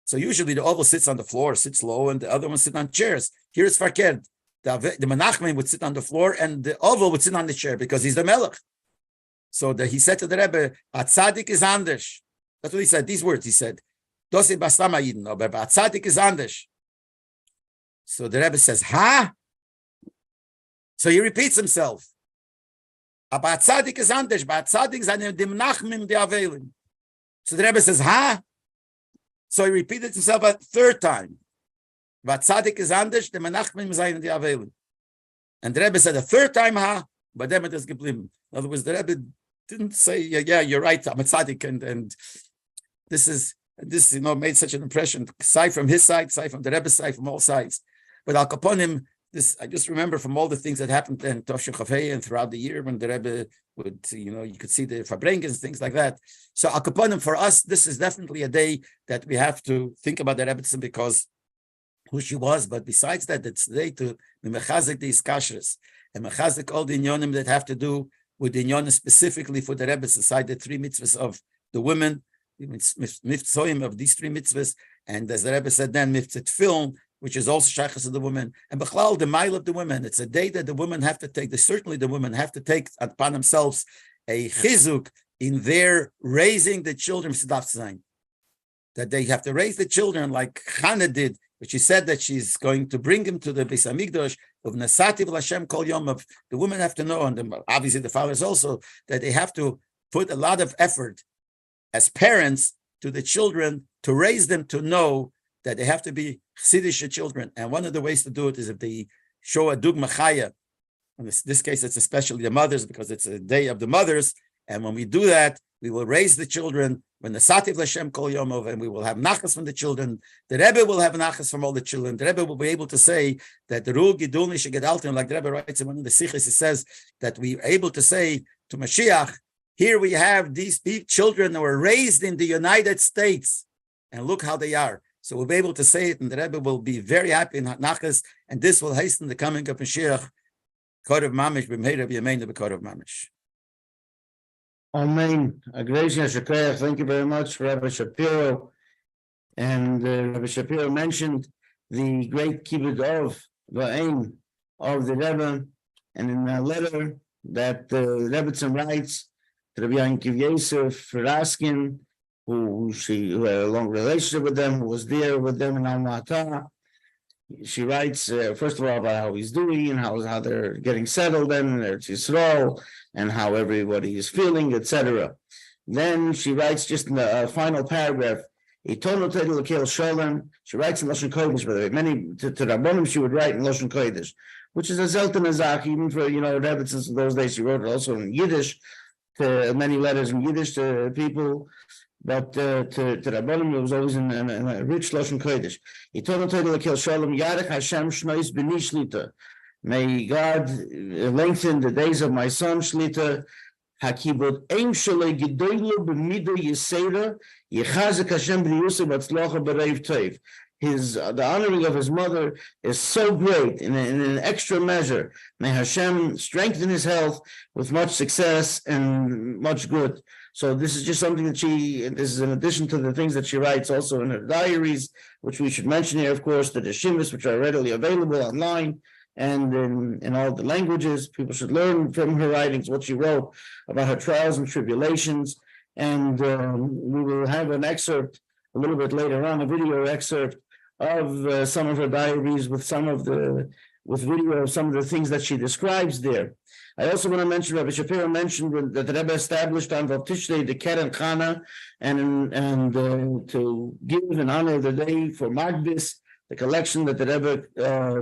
So usually the oval sits on the floor, sits low, and the other one sits on chairs. Here it's Farked. The Menachem would sit on the floor, and the oval would sit on the chair because he's the Melech. So he said to the Rebbe, "A tzaddik is anders." That's what he said. These words he said. Dosi bastama yidin, aber a tzaddik is anders. So the Rebbe says, "Ha." So he repeats himself. Aber a tzaddik is anders. But a tzaddik is an dem Nachmim de Avelim. So the Rebbe says, "Ha." So he repeated himself a third time. But tzaddik is anders. Dem Nachmim zayin de Avelim. And the Rebbe said a third time, "Ha." But then it is geblieben. In other words, the Rebbe didn't say, yeah, you're right, I'm a tzaddik, and this made such an impression, side from his side, side from the Rebbe's side, from all sides. But Al Kaponim, I just remember from all the things that happened in Toshu Chafei and throughout the year when the Rebbe would, you could see the Farbrengen, things like that. So Al Kaponim, for us, this is definitely a day that we have to think about the Rebbetzin because who she was, but besides that, it's the day to mechazik the iskashres and mechazik all the inyonim that have to do with the inyonim specifically for the Rebbe aside the three mitzvahs of the women, mitzvahs of these three mitzvahs, and as the Rebbe said then, mitzvah film, which is also shaychus of the women, and b'chlal the mile of the women. It's a day that the women have to take. Certainly, the women have to take upon themselves a chizuk in their raising the children. That they have to raise the children like Chana did, but she said that she's going to bring him to the Beis Hamikdash of Nasati v'Lashem Kol Yom. Of the women have to know, and obviously the fathers also, that they have to put a lot of effort as parents to the children to raise them to know that they have to be Chassidish children. And one of the ways to do it is if they show a dugma chaya. In this case, it's especially the mothers because it's a day of the mothers. And when we do that, we will raise the children when the Sativ Lashem Kol Yomov, and we will have nachas from the children. The Rebbe will have nachas from all the children. The Rebbe will be able to say that the Ru Gidulni Shegedaltim, like the Rebbe writes in one of the Sichos, he says that we are able to say to Mashiach, here we have these children that were raised in the United States, and look how they are. So we'll be able to say it, and the Rebbe will be very happy in nachas, and this will hasten the coming of Mashiach. Kod of Mamish, b'mheira b'yameinu b'kod of Mamish. Amen. Thank you very much, Rabbi Schapiro. And Rabbi Schapiro mentioned the great kibbud of Va'im of the Rebbe, and in a letter that the Rebbetzin writes to Rabbi Yankiv Yosef Raskin, who had a long relationship with them, who was there with them in Alma-Ata. She writes, first of all, about how he's doing and how they're getting settled in Eretz Yisrael and how everybody is feeling, etc. Then she writes just in the final paragraph, Sholom. She writes in Lashon Kodesh, by the way. Many to Rabbonim she would write in Lashon Kodesh, which is a Zelten Azach, even for Rebbetzins in those days. She wrote it also in Yiddish, to many letters in Yiddish to people. But to Rabbanim, it was always in a rich Lashon Kodesh. May God lengthen the days of my son Shlita. Hakibud Eim Shalei Gedoylo B'Mido Yisera Yechazek Hashem B'Yusuf Batzlocha B'Reiv Toiv. The honoring of his mother is so great in an extra measure. May Hashem strengthen his health with much success and much good. So this is just something that this is in addition to the things that she writes also in her diaries, which we should mention here, of course, the Shimis, which are readily available online and in all the languages. People should learn from her writings what she wrote about her trials and tribulations. And we will have an excerpt a little bit later on, a video excerpt of some of her diaries with video of some of the things that she describes there. I also want to mention, Rabbi Schapiro mentioned that the Rebbe established on Vov Tishrei the Keren Chana, and to give and honor the day for Magbis, the collection that the Rebbe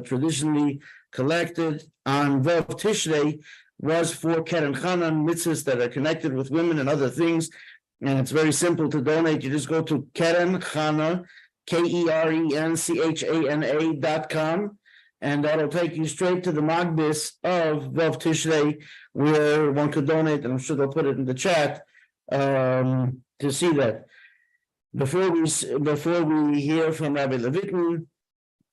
traditionally collected on Vov Tishrei was for Keren Chana mitzvahs that are connected with women and other things. And it's very simple to donate. You just go to Keren Chana, KERENCHANA.com. And that'll take you straight to the Magbis of Vov Tishrei, where one could donate, and I'm sure they'll put it in the chat to see that. Before we hear from Rabbi Levitin,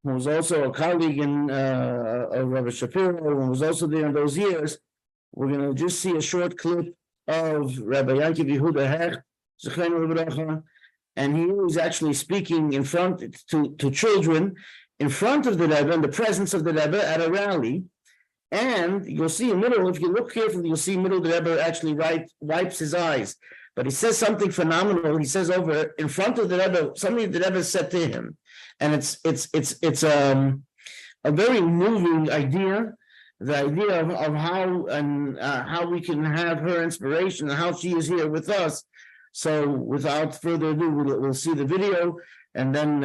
who was also a colleague of Rabbi Schapiro, who was also there in those years, we're going to just see a short clip of Rabbi Yankiv Yehuda Hecht, Zechreinu L'Bracha, and he was actually speaking in front to children in front of the Rebbe, in the presence of the Rebbe at a rally. And you'll see in middle, if you look carefully, you'll see in middle the Rebbe actually wipes his eyes. But he says something phenomenal. He says over in front of the Rebbe, something the Rebbe said to him, and it's a very moving idea. The idea of how and how we can have her inspiration and how she is here with us. So, without further ado, we'll see the video, and then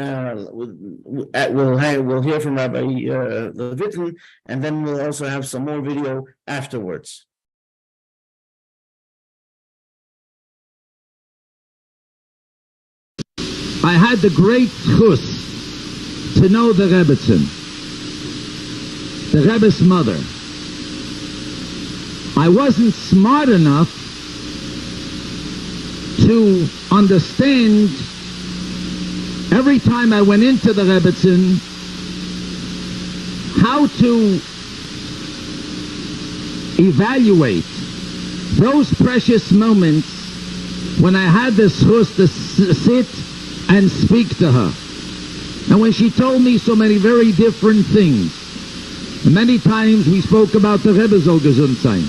we'll hear from Rabbi Levitin, and then we'll also have some more video afterwards. I had the great chus to know the Rebbetzin, the Rebbe's mother. I wasn't smart enough to understand every time I went into the Rebbetzin how to evaluate those precious moments when I had the chus to sit and speak to her. And when she told me so many very different things, and many times we spoke about the Rebbe soll gesund sein,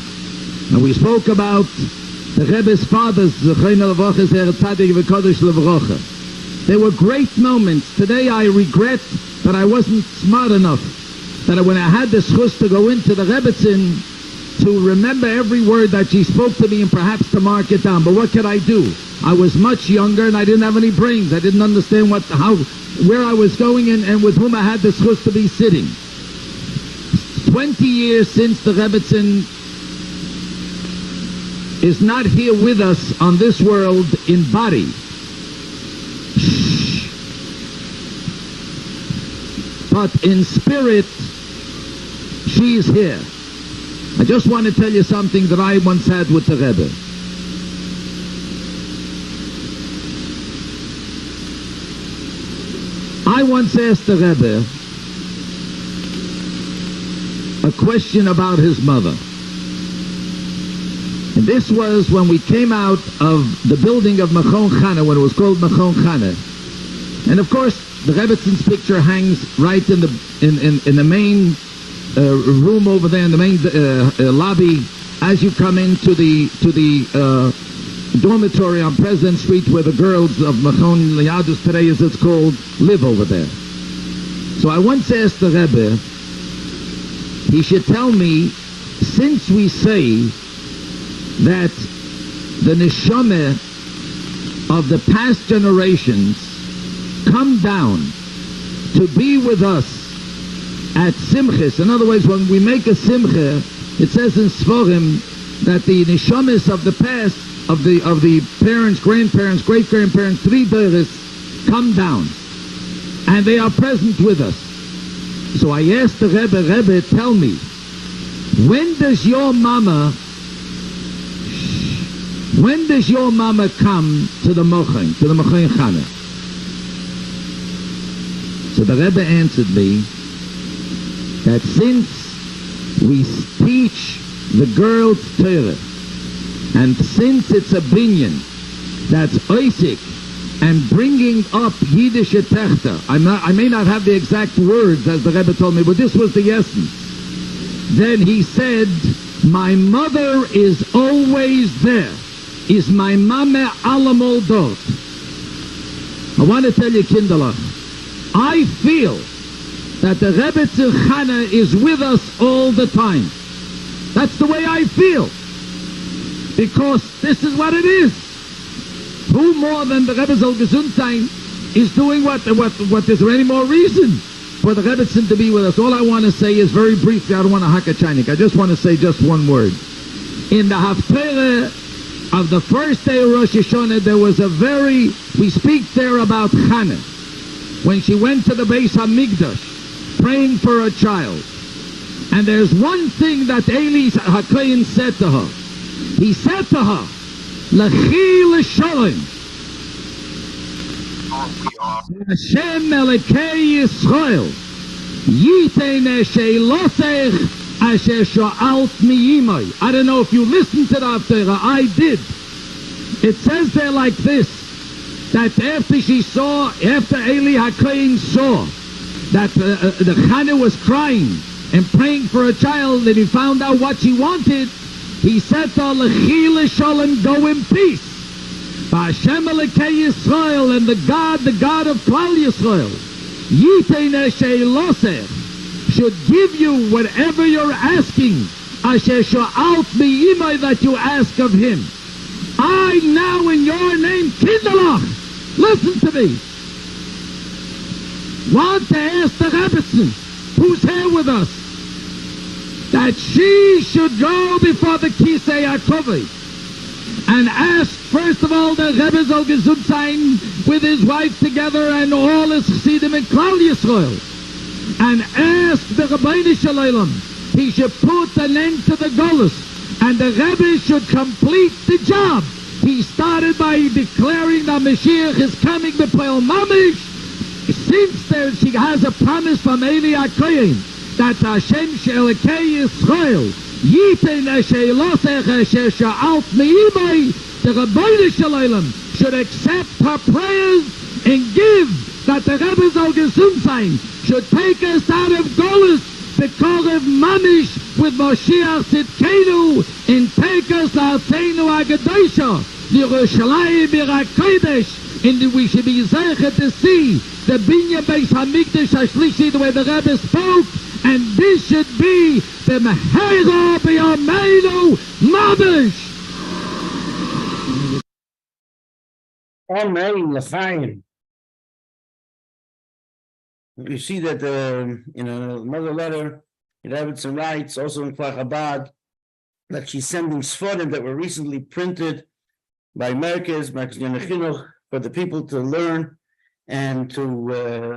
and we spoke about the Rebbe's father's Yahrtzeit of Rebbetzin Chana. They were great moments. Today I regret that I wasn't smart enough, that when I had the chus to go into the Rebbetzin, to remember every word that she spoke to me and perhaps to mark it down. But what could I do? I was much younger and I didn't have any brains. I didn't understand where I was going and with whom I had the chus to be sitting. 20 years since the Rebbetzin is not here with us on this world in body. But in spirit, she is here. I just want to tell you something that I once had with the Rebbe. I once asked the Rebbe a question about his mother. And this was when we came out of the building of Vechom Chana, when it was called Vechom Chana. And of course, the Rebbetzins picture hangs right in the main room over there, in the main lobby, as you come into the dormitory on President Street, where the girls of Vechom Yadus today, as it's called, live over there. So I once asked the Rebbe, he should tell me, since we say that the neshama of the past generations come down to be with us at simchas. In other words, when we make a simcha, it says in Sforim that the neshamas of the past, of the parents, grandparents, great-grandparents, 3 doros, come down, and they are present with us. So I asked the Rebbe, tell me, when does your mama come to the Vechom Chana? So the Rebbe answered me that since we teach the girls Torah, and since it's a binyan that's oisik and bringing up Yiddish Techter, I may not have the exact words as the Rebbe told me, but this was the essence. Then he said, my mother is always there. Is my mama allemol dort. I want to tell you, Kinderlach, I feel that the Rebbetzin Chana is with us all the time. That's the way I feel. Because this is what it is. Who more than the Rebbe soll gesund sein is doing what? Is there any more reason for the Rebbetzin to be with us? All I want to say is very briefly, I don't want to hack a chainik. I just want to say just one word. In the Haftarah of the first day of Rosh Hashanah, there was we speak there about Chana, when she went to the Beis HaMikdash, praying for a child. And there's one thing that Eli HaKohen said to her. He said to her, L'chi l'sholom, Hashem Elokei Yisrael, Yitei she'elosech asher sho'alt mi'imai. I don't know if you listened to the Haftarah. I did. It says there like this, that after Eli HaKohen saw that the Chana was crying and praying for a child, and he found out what she wanted, he said to her, L'chi Sholom, go in peace. Hashem Elokei Yisrael, and the God of Klal Yisrael, Yitein Eshe Losech, should give you whatever you're asking, Asher Sha'alt Mi'imai, that you ask of him. I now in your name, Kinderlach, listen to me, want to ask the Rebbetzin, who's here with us, that she should go before the Kisei HaKovei and ask, first of all, the Rebbe soll gesund sein with his wife together and all his Chassidim in Klal Yisrael, and ask the Rabbi Sholom he should put an end to the Golus, and the Rebbe should complete the job. He started by declaring that Mashiach is coming before Mamish. Since there she has a promise from Eli HaKohen that Hashem Elokei Yisrael Yitein Eshe Losech Asher Sha'alt Mi'imai, the Rabbi Sholom should accept her prayers and give that the Rebbe soll gesund sein, should take us out of Golus, the Korev Mamish with Moshiach Tzidkenu, and take us Arteinu Agadosha, Yerushalayim Birakodesh, and we should be zeichet to see the Binyan Beis Hamikdash Hashlishi, the way the Rebbe spoke, and this should be the Mehera B'Yameinu Mamish. Amen, L'chaim. You see that in another letter, Rebbetzin writes, also in Kfar Chabad, that she's sending Sforim that were recently printed by Merkez Chinuch for the people to learn and to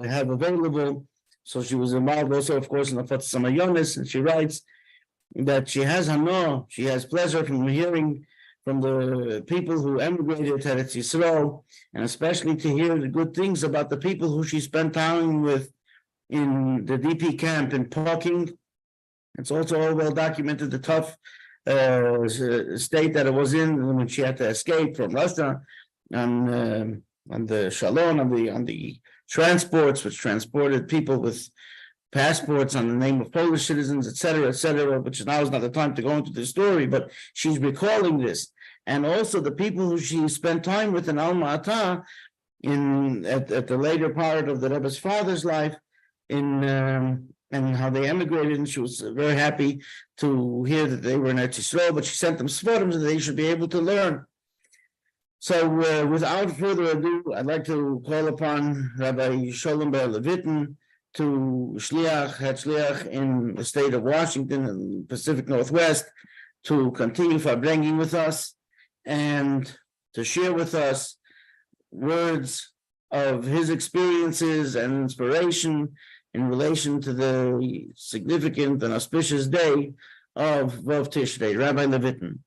have available. So she was involved also, of course, in the Fatas Hamayonis, and she writes that she has hana, she has pleasure from hearing from the people who emigrated to Eretz Yisrael, and especially to hear the good things about the people who she spent time with in the DP camp in Parking. It's also all well documented, the tough state that it was in when she had to escape from Russia, and the Sholom, on the transports, which transported people with passports on the name of Polish citizens, etc., which now is not the time to go into the story, but she's recalling this. And also the people who she spent time with in Alma Ata at the later part of the Rebbe's father's life, and how they emigrated, and she was very happy to hear that they were in Eretz Yisrael, but she sent them svarim that they should be able to learn. So without further ado, I'd like to call upon Rabbi Sholom bar Levitin to head shliach in the state of Washington and Pacific Northwest to continue Farbrengen with us and to share with us words of his experiences and inspiration in relation to the significant and auspicious day of Vov Tishrei. Rabbi Levitin.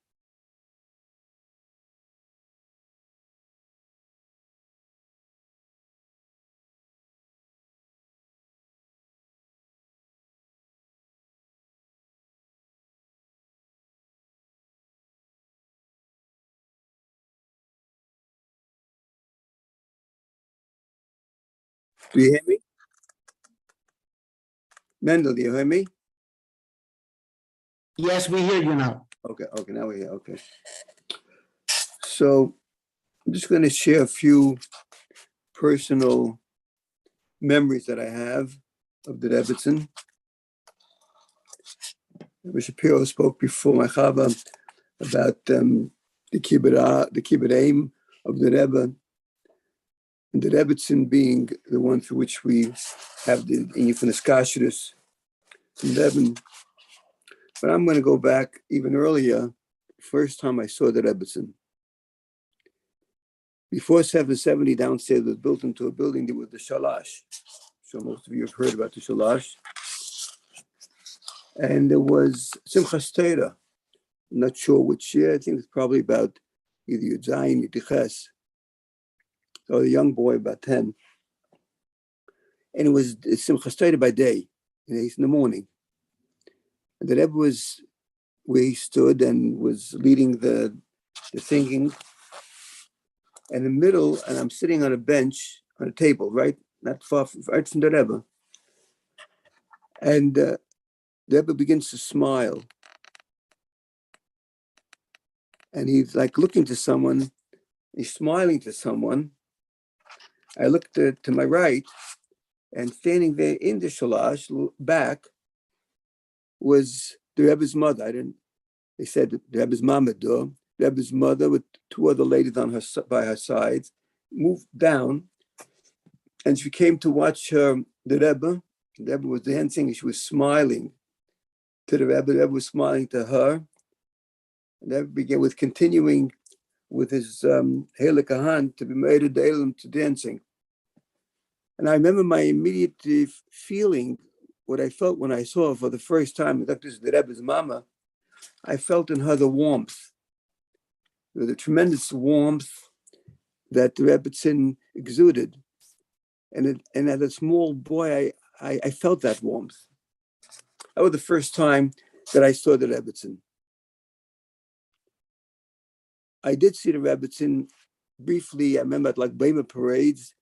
Do you hear me? Mendel, do you hear me? Yes, we hear you now. Okay, now we hear, okay. So I'm just going to share a few personal memories that I have of the Rebbetzin. Rabbi Schapiro spoke before my Chava about the kibbut aim of the Rebbe, and the Rebbetzin being the one through which we have the Infinite Kashrus in Rebbe. But I'm going to go back even earlier, first time I saw the Rebbetzin. Before 770, downstairs was built into a building that was the Shalash. So most of you have heard about the Shalash. And there was Simchas Torah. I'm not sure which year. I think it's probably about either Yudzayin or Tiches. So a young boy, about 10. And it was Simchas Torah by day, in the morning. And the Rebbe was where he stood and was leading the singing. in the middle, and I'm sitting on a bench, on a table, right? Not far from, right from the Rebbe. And the Rebbe begins to smile. And he's like looking to someone, he's smiling to someone. I looked to my right, and standing there in the shalash back was the Rebbe's mother. They said the Rebbe's mama, the Rebbe's mother with two other ladies by her side, moved down, and she came to watch the Rebbe. The Rebbe was dancing, and she was smiling to the Rebbe. The Rebbe was smiling to her. And the Rebbe began with continuing with his Hele Kahan to be made a Dalim to dancing. And I remember my immediate feeling, what I felt when I saw her for the first time, the Rebbe's mama. I felt in her the warmth, the tremendous warmth that the Rebbetzin exuded. And as a small boy, I felt that warmth. That was the first time that I saw the Rebbetzin. I did see the Rebbetzin briefly. I remember at Bema parades,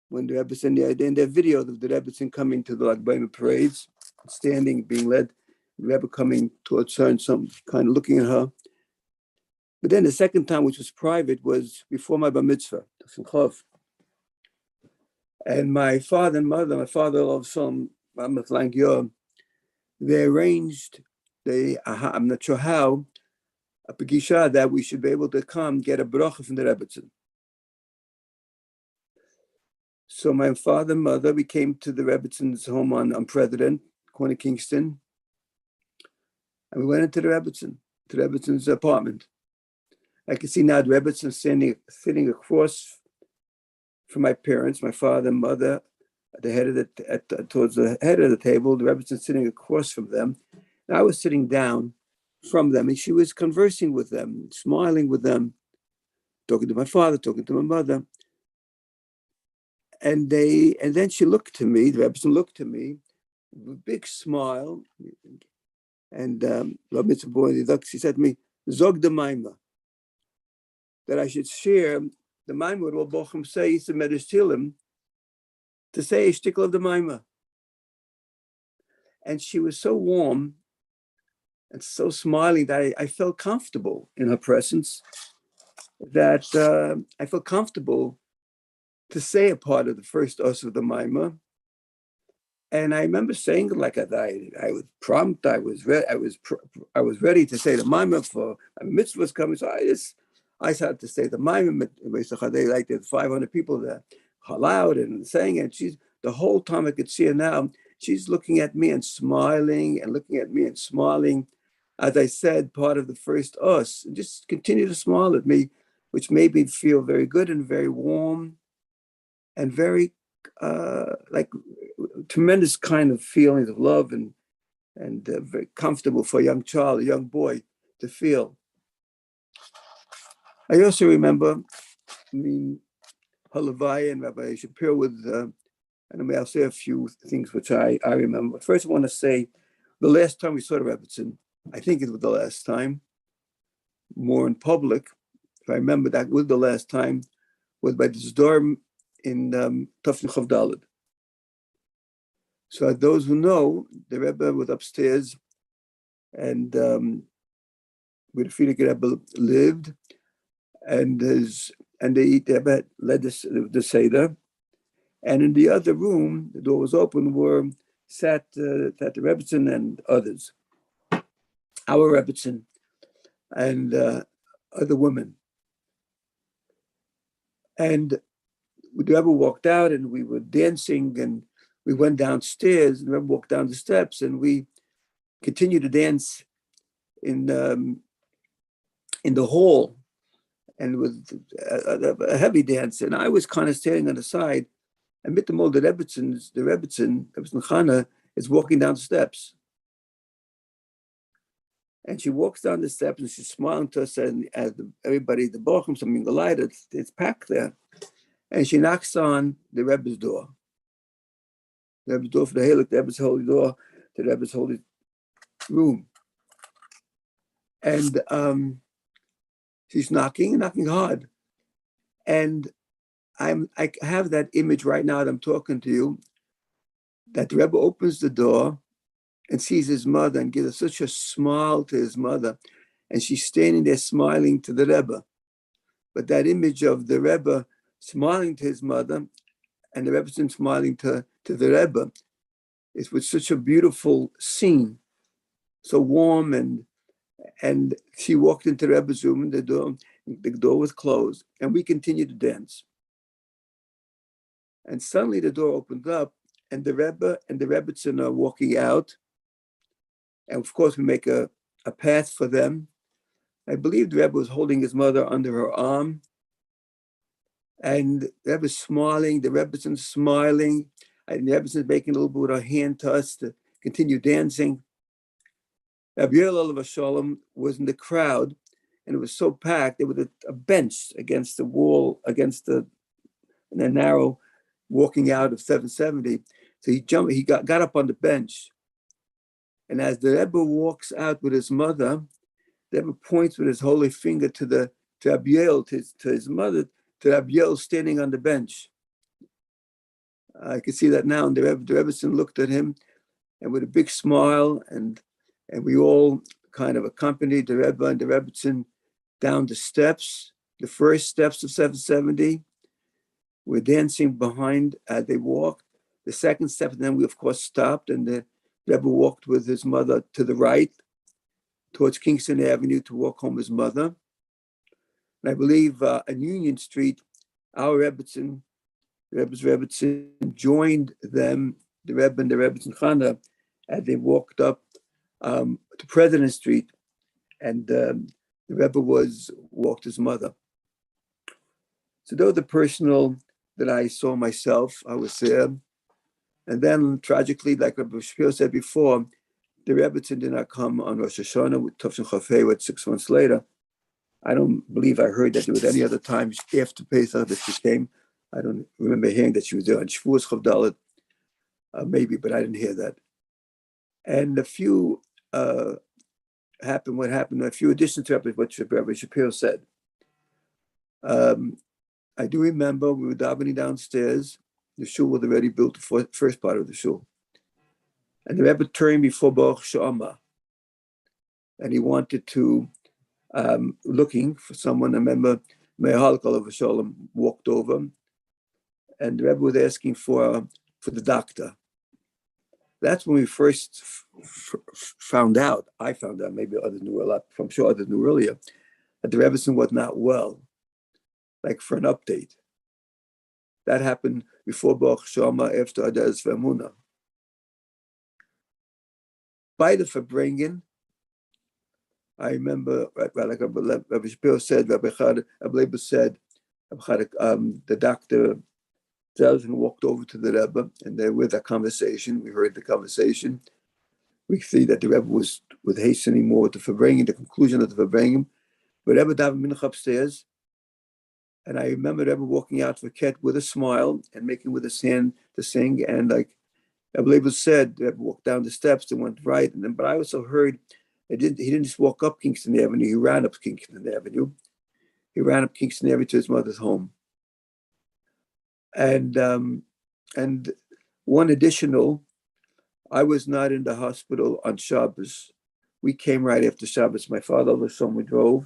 when the Rebbetzin, in their video of the Rebbetzin coming to the Bema parades, standing, being led, the Rebbe coming towards her and some kind of looking at her. But then the second time, which was private, was before my bar mitzvah, and my father and mother, my father of some, they arranged, I'm not sure how, a pegisha that we should be able to come get a bracha from the Rebbetzin. So my father and mother, we came to the Rebbetzин's home on President, corner Kingston, and we went into the Rebbetzin's apartment. I can see now the Rebbetzin sitting across from my parents, my father and mother, at the head of towards the head of the table. The Rebbetzin sitting across from them, and I was sitting down from them, and she was conversing with them, smiling with them, talking to my father, talking to my mother. And then she looked to me, the Rebbetzin looked to me with a big smile, and she said to me, Zog de Maima, that I should share the Maima with what Vechom says to Medeshtilim, to say a shtickle of the Maima. And she was so warm and so smiling that I felt comfortable in her presence, that I felt comfortable to say a part of the first us of the Maima. And I remember saying, like I was prompt, I was ready to say the Maima for a mitzvah was coming. So I started to say the Maima. Like there's 500 people that loud and saying it. The whole time I could see her now, she's looking at me and smiling and looking at me and smiling. As I said, part of the first us, and just continue to smile at me, which made me feel very good and very warm and very like tremendous kind of feelings of love and very comfortable for a young child, a young boy to feel. I also remember, Halavai and Rabbi Schapiro with, and I'll say a few things which I remember. First, I want to say the last time we saw the Rebbetzin, I think it was the last time, more in public, if I remember that was the last time, was by this dorm in Tafn Chav Daled. So those who know, the Rebbe was upstairs, and where the Frierdiker Rebbe lived, and the Rebbe led the Seder, and in the other room, the door was open, sat the Rebbetzin and others, our Rebbetzin and other women. And the Rebbe walked out, and we were dancing, and we went downstairs, and the Rebbe walked down the steps, and we continued to dance in the hall, and with a heavy dance. And I was kind of standing on the side, and with the Rebbetzin Chana is walking down the steps. And she walks down the steps, and she's smiling to us, and everybody, the Vechom, something the light, it's packed there. And she knocks on the Rebbe's door. The Rebbe's door for the Halak, the Rebbe's holy door, to the Rebbe's holy room. And she's knocking hard. And I have that image right now that I'm talking to you, that the Rebbe opens the door and sees his mother and gives such a smile to his mother. And she's standing there smiling to the Rebbe. But that image of the Rebbe smiling to his mother and the Rebbe smiling to the Rebbe is with such a beautiful scene, so warm. And she walked into the Rebbe's room and the door was closed, and we continued to dance. And suddenly the door opened up, and the Rebbe and the Rebbetzin are walking out. And of course, we make a path for them. I believe the Rebbe was holding his mother under her arm. And the Rebbe's smiling, the Rebbetzin smiling, and the Rebbetzin making a little bit with her hand to us to continue dancing. Rabbi Sholom was in the crowd, and it was so packed. There was a bench against the wall, against the narrow walking out of 770. So he got up on the bench. And as the Rebbe walks out with his mother, the Rebbe points with his holy finger to Rabbi, to his mother, to Rabbi standing on the bench. I can see that now. And the Rebbetzin looked at him, and with a big smile, and we all kind of accompanied the Rebbe and the Rebbetzin down the steps, the first steps of 770. We're dancing behind as they walked. The second step, and then we, of course, stopped, and the Rebbe walked with his mother to the right, towards Kingston Avenue to walk home his mother. And I believe on Union Street, our Rebbe's Rebbetzin joined them, the Rebbe and the Rebbetzin Chana, as they walked up to President Street, and the Rebbe walked his mother. So those are the personal that I saw myself. I was there. And then tragically, like Rabbi Schapiro said before, the Rebbetzin did not come on Rosh Hashanah with Tov Shin Chafei, 6 months later. I don't believe I heard that there was any other time after Pesach that she came. I don't remember hearing that she was there on Shavuos Chav Dalet, maybe, but I didn't hear that. And a few what happened, a few additions to what Rabbi Shapiro said. I do remember we were davening downstairs. The shul was already built, the first part of the shul. And the Rebbe turned before Baruch She'amah. And he wanted to, looking for someone. I remember Meir Halakal of Sholom walked over, and the Rebbe was asking for the doctor. That's when we first found out. I found out, maybe others knew a lot, I'm sure others knew earlier, that the Rebbetzin was not well, like for an update. That happened before Baruch She'amah, after Adadas V'Emunah. By the Farbrengen, I remember, like Rabbi Schapiro said, Rabbi Leibel said, the doctor walked over to the Rebbe, and there with a conversation. We heard the conversation. We see that the Rebbe was hastening more to Farbrengen, the conclusion of the Farbrengen. But Rebbe davened mincha upstairs, and I remember Rebbe walking out for Ket with a smile and making with his hand to sing. And like Rabbi Leibel said, Rebbe walked down the steps and went right. And then, but I also heard he didn't just walk up Kingston Avenue. He ran up Kingston Avenue. He ran up Kingston Avenue to his mother's home. And one additional, I was not in the hospital on Shabbos. We came right after Shabbos. My father and son, we drove,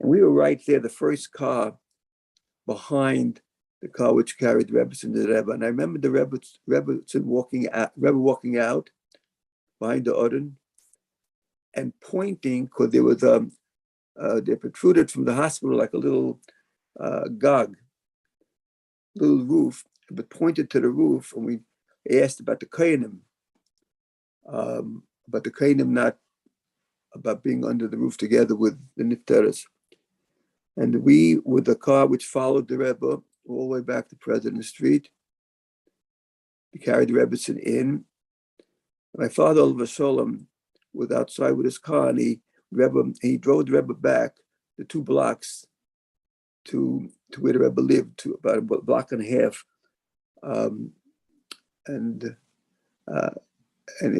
and we were right there, the first car behind the car which carried the Rebbe and the Rebbe. And I remember the Rebbe walking out behind the Odin and pointing, because there was they protruded from the hospital like a little little roof, but pointed to the roof, and we asked about the Kohanim, not about being under the roof together with the Nifteres. And we, with the car which followed the Rebbe all the way back to President Street, we carried the Rebbetzin in. My father, Sholom, was outside with his car, and he drove the Rebbe back the 2 blocks to where the Rebbe lived, to about a block and a half, and he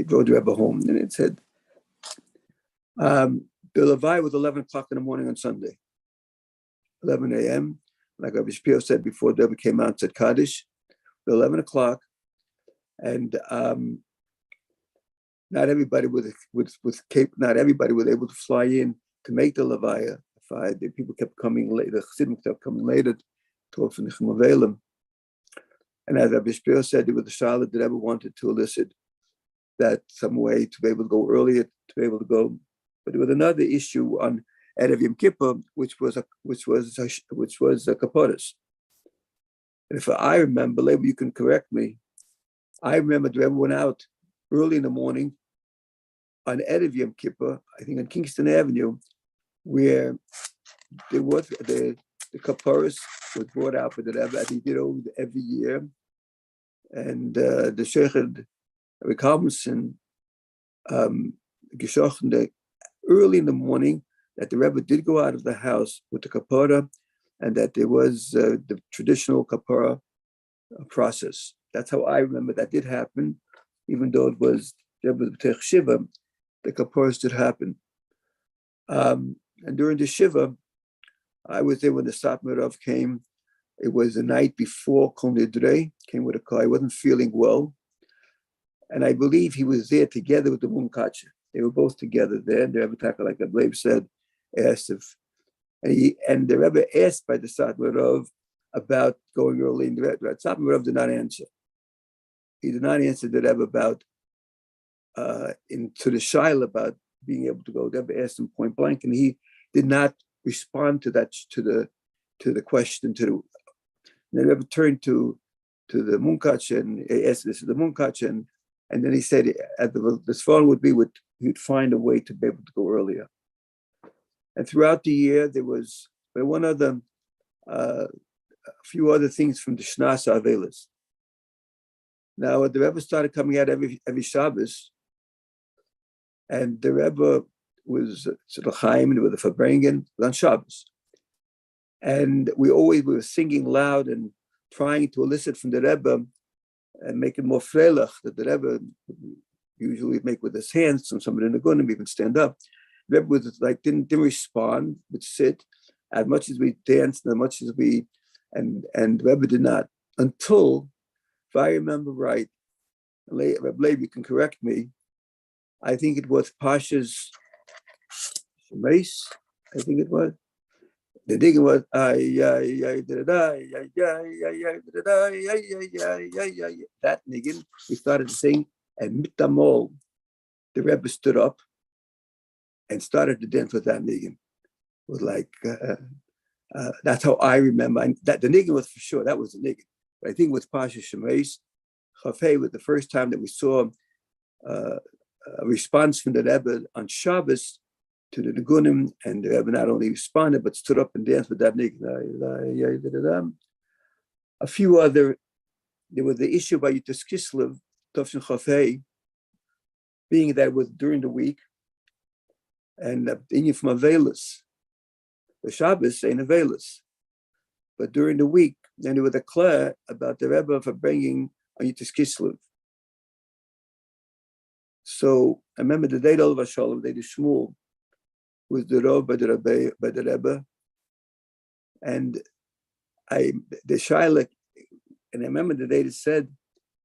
drove the Rebbe home. And it said, the Levi was 11 o'clock in the morning on Sunday, 11 a.m. like Rabbi Schapiro said before, the Rebbe came out and said Kaddish at 11 o'clock, and not everybody was able to fly in to make the Levaya. The people kept coming late. The Chassidim kept coming later to offer Nichum Avelim. And as Rabbi Schapiro said, there was a Charlotte that ever wanted to elicit that some way to be able to go earlier, to be able to go. But there was another issue on Erev Yom Kippur, which was a kaporos. And if I remember, Leibel, you can correct me. I remember the Rebbe went out early in the morning on Erev Yom Kippur, I think on Kingston Avenue, where there was the kaporos was brought out for the Rebbe, as he did every year. And the Sheikh Rabbi Kalmanson gesprochen early in the morning that the Rebbe did go out of the house with the kapara, and that there was the traditional kapara process. That's how I remember that did happen, even though it was B'tech Shiva, the kaparas did happen. And during the Shiva, I was there when the Satmarov came. It was the night before Kol Nidre, came with a car. I wasn't feeling well. And I believe he was there together with the Munkacha. They were both together there. And the Rebbe, like Leibel said, asked if, and the Rebbe asked by the Satmarov about going early in the Rebbe. Satmarov did not answer. He did not answer the Rebbe about, to the Shaila about being able to go. The Rebbe asked him point blank, and he did not respond to that, to the question. The Rebbe turned to the Munkach and asked this to the Munkach, and then he said the phone would be he'd find a way to be able to go earlier. And throughout the year, there was a few other things from the Shnas Avelis. Now, the Rebbe started coming out every Shabbos, and the Rebbe was L'chaim and with the Farbrengen on Shabbos. And we were singing loud and trying to elicit from the Rebbe and make it more freilach, that the Rebbe usually make with his hands, and somebody in the gun even stand up. The Rebbe was like, didn't respond, would sit, as much as we danced and as much as and the Rebbe did not, until, if I remember right, Rabbi Leibel, you can correct me, I think it was Pasha's Shemeis, I think it was. The digging was that niggin. We started to sing, and mitamol, the Rebbe stood up and started to dance with that niggin. It was like that's how I remember. That the niggin was for sure. That was the niggin. But I think with Pasha Shemeis, Hashvi'i was the first time that we saw a response from the Rebbe on Shabbos to the Nigunim, and the Rebbe not only responded, but stood up and danced with that niggun. A few other, there was the issue by Yutas Kislev, Tovshin Hashvi'i, being that it was during the week, and the Inyan from Avelis. The Shabbos ain't Avelis. But during the week, then there was a clear about the Rebbe for bringing on Yutas Kislev. So I remember the day of Sholom, the day of Shmuel, was the Rov by the Rebbe, and the Shaila, and I remember the day that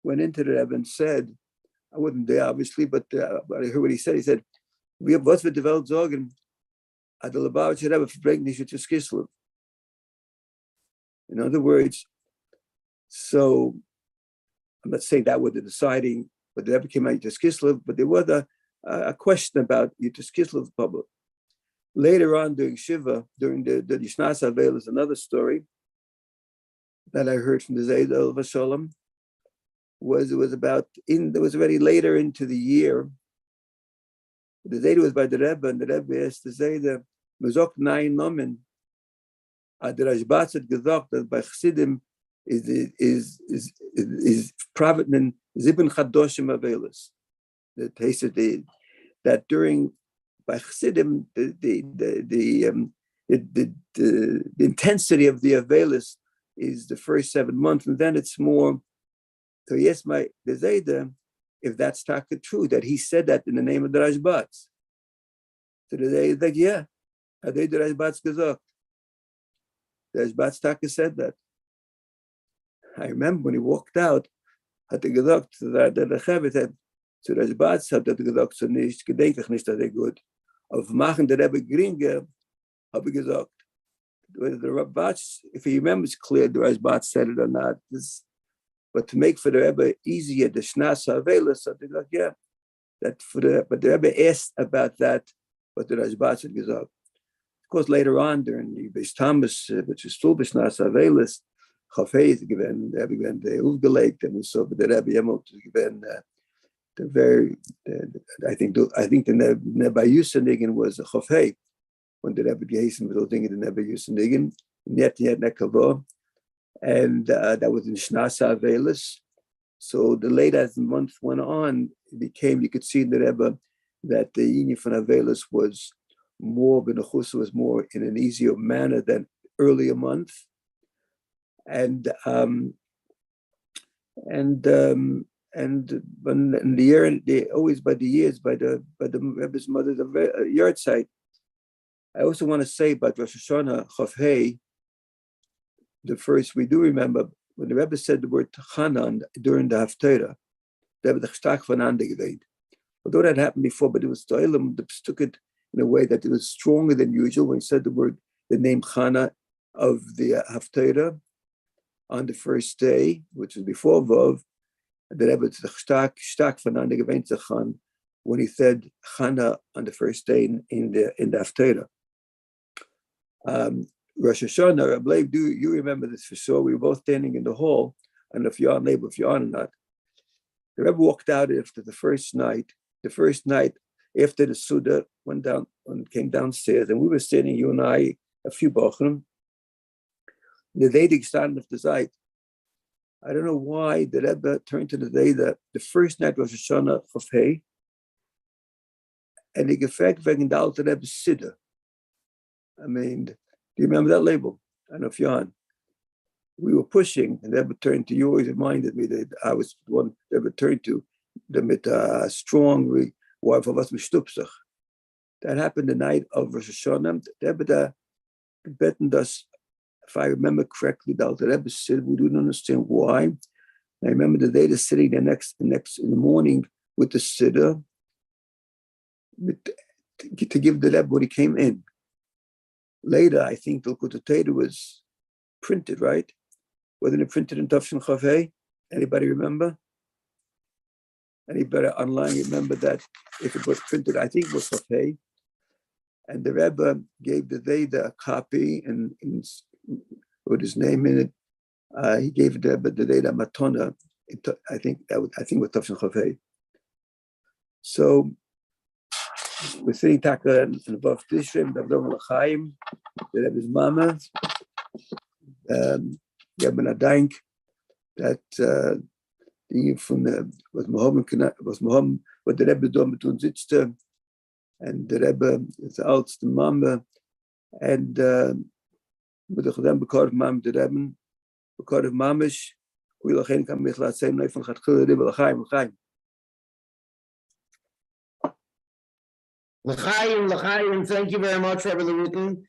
went into the Rebbe and said, I wasn't there obviously, but I heard what he said. He said, "We have what's the Welt sorgen, at the Lubavitcher Rebbe verbringt nicht Yutas Kislev." In other words, so I'm not saying that was the deciding, but the Rebbe came out Yutas Kislev, but there was a question about Yutas Kislev public. Later on during Shiva, during the Yishnas Avel, is another story that I heard from the Zayda of Sholom. It was already later into the year. The Zayda was by the Rebbe, and the Rebbe asked the Zayda, "Mezok Nayin Nomen." The Rashbatz had gesagt that by Chassidim is Pravitnin Zibin Chadoshim Avelis. That he said that during by Chassidim, the intensity of the Avelis is the first 7 months, and then it's more. So yes, the Zayda, if that's true, that he said that in the name of the Rashbatz. So the Zayda, yeah, the Rashbatz gesagt. the Ashbatztaka said that. I remember when he walked out, hat gesagt, that the Rebbe said, zu der Ashbatz hat gesagt, so nicht, gedenk ich nicht, dass gut. Auf machen der Rebbe Gringer, habe gesagt, whether the Rabbats, if he remembers clear, the Ashbatz said it or not, but to make for the Rebbe easier, the Shnas Havela, so they like, yeah, that for the, but the Rebbe asked about that, but the Ashbatz had gesagt. Of course, later on, during the Beis Thomas, which is still B'Shnas Havelis, Hashvi'i given, the Rebbe given the Uvgelegt, and we saw the Rebbe Yemot given the very, I think the Nebba Yusanigan was a Hashvi'i, when the Rebbe Gehasen was holding the Nebba Yusanigan, Net Nekavo, and that was in Shnas Havelis. So the later as the month went on, it became, you could see in the Rebbe that the union from Havelis was more, Benachusa was more in an easier manner than earlier month. And in the year, they always by the years, by the Rebbe's mother's Yahrtzeit. I also want to say about Rosh Hashanah, Hashvi'i, the first, we do remember when the Rebbe said the word Chana during the Haftarah, the Rebbe stark voneinander gewählt. Although that happened before, but it was Toilim, the took it in a way that it was stronger than usual when he said the name Chana of the Haftarah on the first day, which was before Vov. The Rebbe stark voneinander gewählt Chan when he said Chana on the first day in the Haftarah. Rosh Hashanah, Rabbi, do you remember this for sure? We were both standing in the hall, and if you're on Leibel, if you're on or not, the Rebbe walked out after the first night after the Suda came downstairs, and we were standing, you and I, a few Bochum. The Vedic stand of the Zeit. I don't know why the Rebbe turned to the day that the first night was Rosh Hashanah Hashvi'i, and he gefragt wegen der alte Rebbe Siddur. I mean, do you remember that label? I don't know if you're on. We were pushing, and Rebbe turned to you. Always reminded me that I was the one Rebbe turned to, the mit strong wife of us mistupsach. That happened the night of Rosh Hashanah. The Rebbe gebeten us, if I remember correctly, the Rebbe said we didn't understand why. And I remember the day they're sitting there next in the morning with the siddur to give the Rebbe when he came in. Later, I think the Likutei Torah was printed, right? Wasn't it printed in Tafshin Hashvi'i? Anybody remember? Anybody online remember that? If it was printed, I think it was Hashvi'i. And the Rebbe gave the Veda a copy and with his name in it. He gave the Veda Matona. I think it was Tafshin Hashvi'i. So we're sitting Taka and Vov Tishrei, the Rebbe's mama. Rebbe Nadank that die von was Mohammed, what the Rebbe dort mit uns sitzt, and the Rebbe is the oldest Mama, and mit der Gedem bekar Mama the Rebbe, bekar Mamish, we will geen kan mich laat zijn nee van gaat geur Rebbe L'chaim. L'chaim, thank you very much, Rabbi Levitin.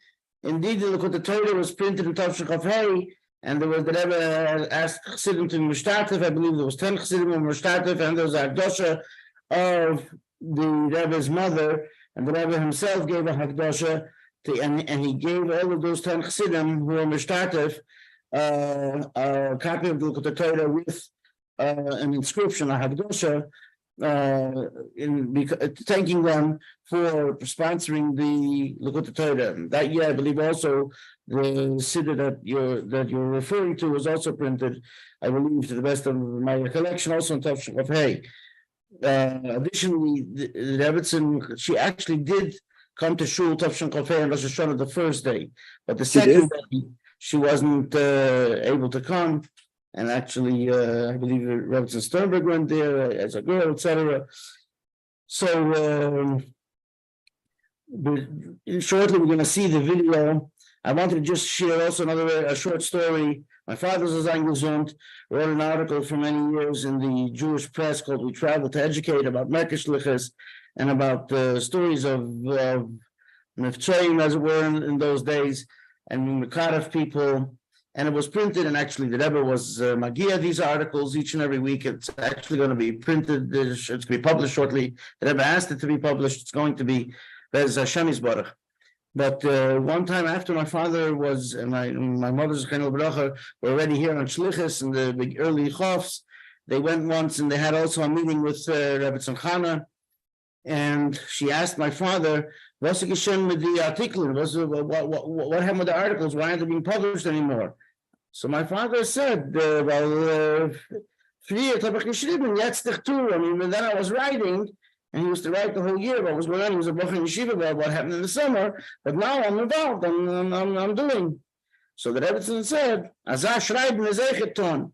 Indeed, the Likutei Torah was printed in Tafshin Hashvi'i, and there was the Rebbe asked Chassidim to Mishtatif. I believe there was 10 Chassidim in Mishtatif, and there was a Hakdosha of the Rebbe's mother, and the Rebbe himself gave a Hakdosha, and he gave all of those 10 Chassidim who were Mishtatif a copy of the Likutei Torah with an inscription, a Hakdosha, thanking them for sponsoring the Likutei Torah. That year, I believe also the siddur that you're referring to was also printed, I believe, to the best of my recollection, also in Tafshin Hashvi'i. Additionally, the Rebbetzin, she actually did come to Shul Tafshin Hashvi'i on Rosh Hashanah the first day, but the second day she wasn't able to come. And actually, I believe Rebbetzin Sternberg went there as a girl, etc. So shortly we're going to see the video. I wanted to just share also a short story. My father was wrote an article for many years in the Jewish press called "We Travel to Educate" about Mekashlichas and about stories of Miftzayim, as it were, in those days. and Mekarev people, and it was printed. And actually, the Rebbe was Magia these articles each and every week. It's actually going to be printed. It's going to be published shortly. The Rebbe asked it to be published. It's going to be Bez Hashem Yisbarach. But one time after my father was and my mother's were already here on Shlichus in the early Chofs, they went once and they had also a meeting with Rebbetzin Chana, and she asked my father, "What's the geschehen with the article? What happened with the articles? Why aren't they being published anymore?" So my father said, früher habe ich geschrieben, jetzt dich tu. I mean, then I was writing, and he used to write the whole year about what was going on. He was a book in yeshiva about what happened in the summer, but now I'm involved. I'm doing. So the Rebbetzin said, "Azah schreiben is echeton."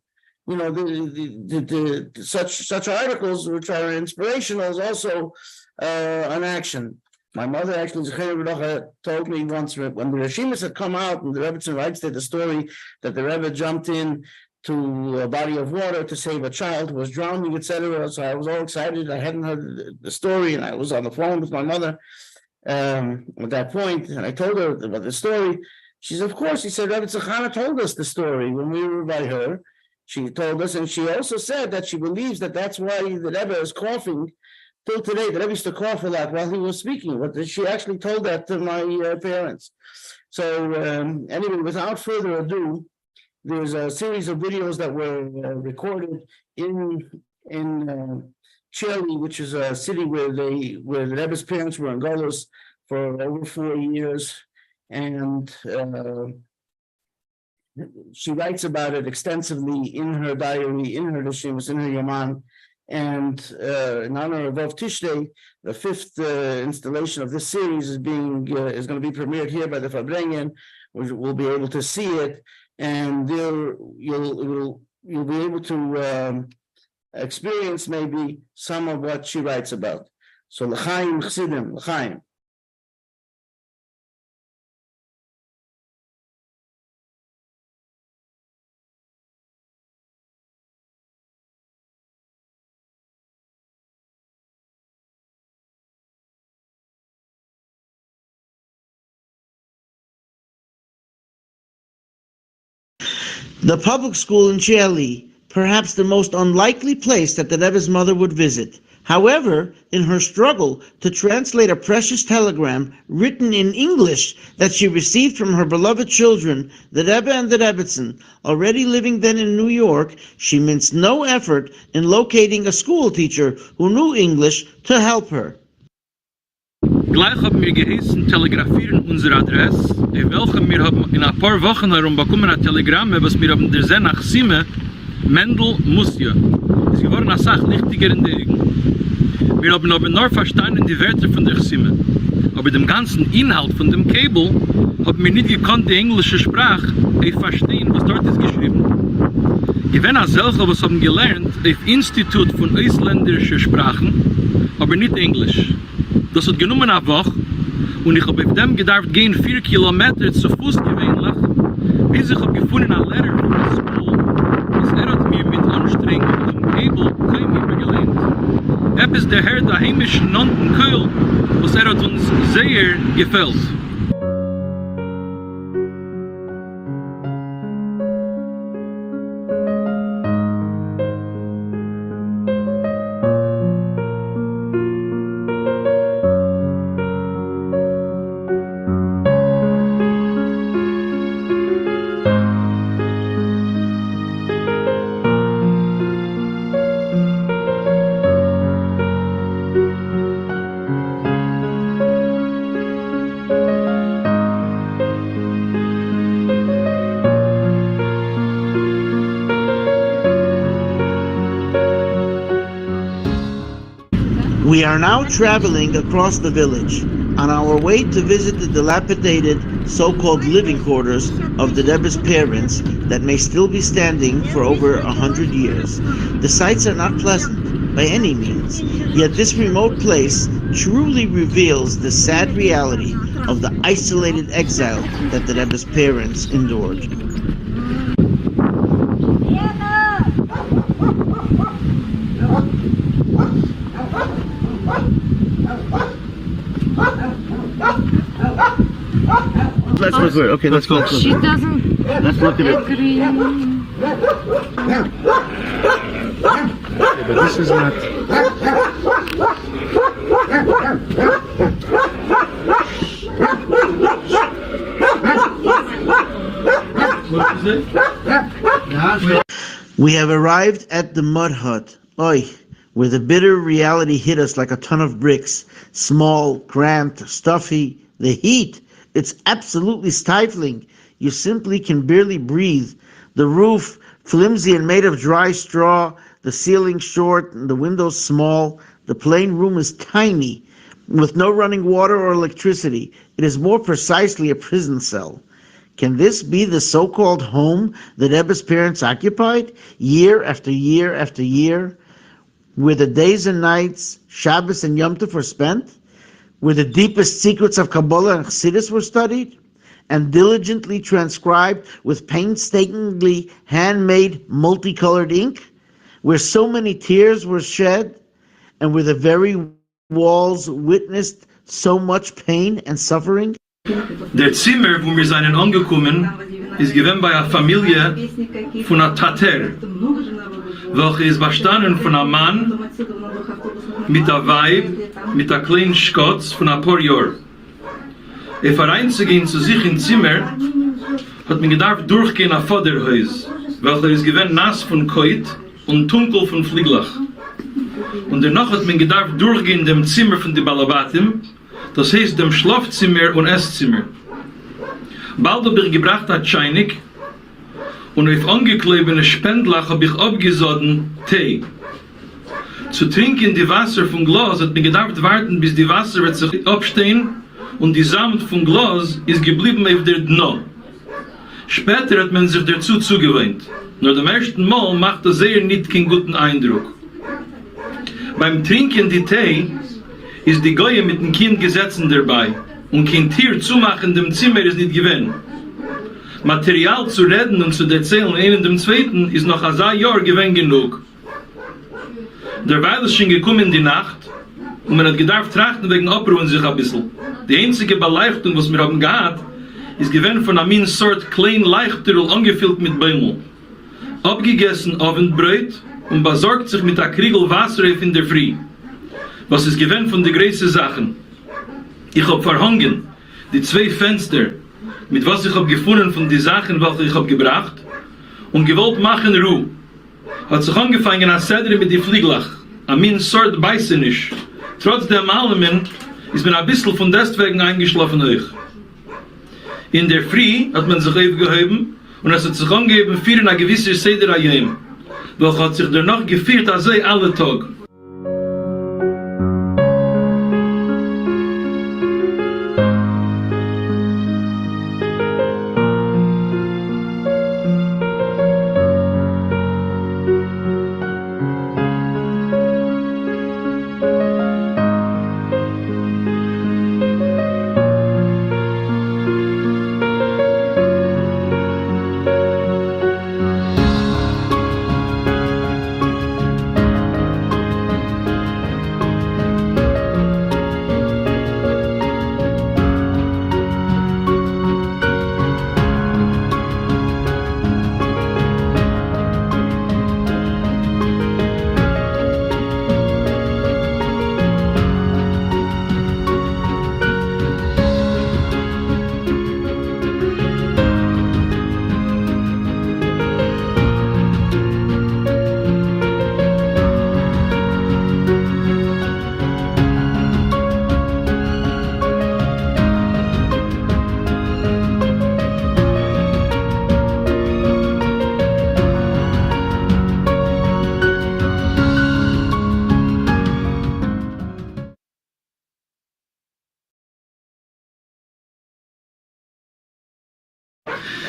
You know, the such articles which are inspirational is also an action. My mother actually told me once when the Rishimas had come out, and the Rebbetzin writes there the story that the Rebbe jumped in to a body of water to save a child who was drowning, etc. So I was all excited. I hadn't heard the story, and I was on the phone with my mother at that point, and I told her about the story. She said, "Of course." He said, "Rebbetzin Chana told us the story when we were by her. She told us, and she also said that she believes that that's why the Rebbe is coughing till today. The Rebbe used to cough a lot while he was speaking, but she actually told that to my parents." So anyway, without further ado, there's a series of videos that were recorded in Chile, which is a city where the Rebbe's parents were in Golos for over 4 years, and she writes about it extensively in her diary, in her Rishimus, in her Yaman. And in honor of Vov Tishrei, the fifth installation of this series is going to be premiered here by the Farbrengen. We'll be able to see it, and you'll be able to experience maybe some of what she writes about. So l'chaim chsidim, l'chaim. The public school in Chile, perhaps the most unlikely place that the Rebbe's mother would visit. However, in her struggle to translate a precious telegram written in English that she received from her beloved children, the Rebbe and the Rebbetzin, already living then in New York, she minced no effort in locating a school teacher who knew English to help her. Gleich haben wir geheißen telegrafieren unsere Adresse, in welchem wir haben in ein paar Wochen herum bekommen ein Telegramm, was wir haben der Sinn nach Sime, Mendel Musja. Es geworden eine Sache lichtiger in der Egen. Wir haben aber nur verstanden die Wörter von der Sime. Aber dem ganzen Inhalt von dem Kabel haben wir nicht gekonnt die englische Sprache verstehen, was dort ist geschrieben. Ich bin auch selber, was haben gelernt auf Institut von ausländischen Sprachen, aber nicht Englisch. Das hat genommen eine Woche und ich habe auf dem gedarft gehen 4 Kilometer zu Fuß gewöhnlich, bis ich habe gefunden eine Lehrer von der School, was hat mir mit Anstrengung dem Kabel kein mehr gelernt. Etwas der Herr der heimischen nannten Keul, was hat uns sehr gefällt. We are now traveling across the village on our way to visit the dilapidated so-called living quarters of the Rebbe's parents that may still be standing for over 100 years. The sights are not pleasant by any means, yet this remote place truly reveals the sad reality of the isolated exile that the Rebbe's parents endured. look where. Okay, let's go. She doesn't Let's look at it. agree. But this is not. What is it? We have arrived at the mud hut. Oi, where the bitter reality hit us like a ton of bricks. Small, cramped, stuffy. The heat, it's absolutely stifling. You simply can barely breathe. The roof, flimsy and made of dry straw. The ceiling short and the windows small. The plain room is tiny, with no running water or electricity. It is more precisely a prison cell. Can this be the so-called home that Rebbe's parents occupied year after year after year, where the days and nights, Shabbos and Yom Tov were spent, where the deepest secrets of Kabbalah and Chassidus were studied, and diligently transcribed with painstakingly handmade multicolored ink, where so many tears were shed, and where the very walls witnessed so much pain and suffering? Der Zimmer, wo wir seinen angekommen, ist gewesen bei einer Familie von einer Tater, welche ist bestanden von einem Mann mit einer Weib, mit einer kleinen Schotz von ein paar Jahren. Reinzugehen zu sich im Zimmer, hat man gedacht durchgehen auf Vaterhaus, welcher ist gewesen nass von Koit und dunkel von Flieglach. Und danach hat man gedacht durchgehen dem Zimmer von den Balabatim, das heißt dem Schlafzimmer und Esszimmer. Bald habe ich gebracht ein Scheinig und auf angeklebene Spendlach habe ich abgesotten Tee. Zu trinken die Wasser vom Glas hat man gedacht warten, bis die Wasser wird sich abstehen und die Samt vom Glas ist geblieben auf der Dno. Später hat man sich dazu zugewöhnt. Nur dem ersten Mal macht das sehr nicht keinen guten Eindruck. Beim Trinken die Tee ist die Goye mit dem Kind gesetzen dabei und kein Tier zumachen dem Zimmer ist nicht gewesen. Material zu reden und zu erzählen einem dem Zweiten ist noch ein Jahr gewesen genug. Derweil ist schon gekommen in die Nacht und man hat gedacht, trachten wegen Abruhen sich ein bisschen. Die einzige Beleuchtung, was wir haben gehabt, ist gewesen von einer Sort kleinen Leuchterl angefüllt mit Bäumel. Abgegessen Abendbrot und besorgt sich mit einer Kriegel Wasser in der Früh. Was ist gewesen von den größten Sachen? Ich habe verhangen die 2 Fenster, mit was ich habe gefunden von den Sachen, welche ich habe gebracht, und gewollt machen Ruhe. Hat sich angefangen als Sedre mit die Flieglach, eine Sort Beißenisch. Trotzdem allem ist man ein bisschen von deswegen eingeschlafen euch. In der Früh hat man sich aufgehoben und es hat sich angegeben für eine gewisse Seder Ayem, welche hat sich danach gefeiert als alle Tag.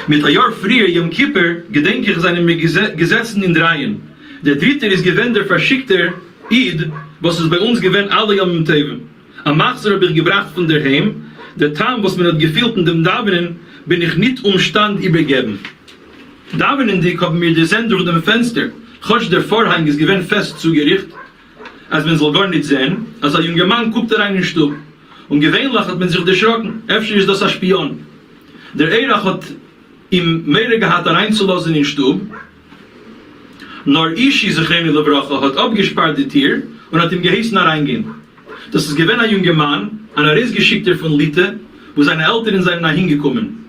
Mit ein Jahr früher, Yom Kippur, gedenke ich seinen Gesetzen in Dreien. Der dritte ist gewesen der verschickte Eid, was es bei uns gewesen alle Yom Tov. Am Machzer habe ich gebracht von der Heim, der Tam, was mir hat gefehlt in dem Davenen, bin ich nicht Stand übergeben. Davenen, die haben mir gesehen durch dem Fenster, Chosch der Vorhang ist gewesen fest zugerichtet, als man soll gar nicht sehen, als ein junger Mann guckt rein in den Stub. Und gewöhnlich hat man sich erschrocken, öfter ist das ein Spion. Der Eirach hat ihm mehr gehabt reinzulassen in Stub, nur Ishi, Zecheni Levracha, hat abgespart die Tier und hat ihm geheißen reingehen. Das ist gewesen ein junger Mann, ein Reisgeschickter von Lite, wo seine Eltern sind nach hingekommen.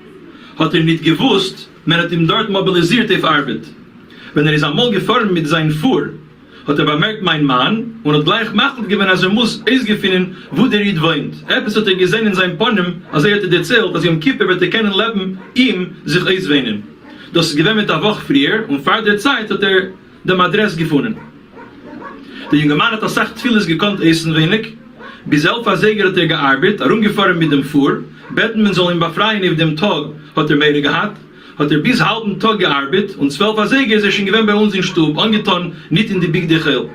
Hat nicht gewusst, man hat ihn dort mobilisiert auf Arbeit. Wenn ist einmal gefahren mit seinem Fuhr, hat bemerkt, mein Mann, und hat gleich Macht gegeben, als muss finden, wo der Ried wohnt. Etwas hat gesehen in seinem Ponem, als hat erzählt, dass im Kippe wird kennenlernen, ihm sich auswähnen. Das ist gewesen mit der Woche früher, und vor der Zeit hat dem Adress gefunden. Der junge Mann hat gesagt, vieles gekonnt essen wenig, bis 11 Säger hat gearbeitet, herumgefahren mit dem Fuhr, beten man soll ihn befreien auf dem Tag, hat mehr gehabt, hat bis halben Tag gearbeitet und 12 Säge ist schon gewesen bei uns in Stub, angetan, nicht in die Big Dechel.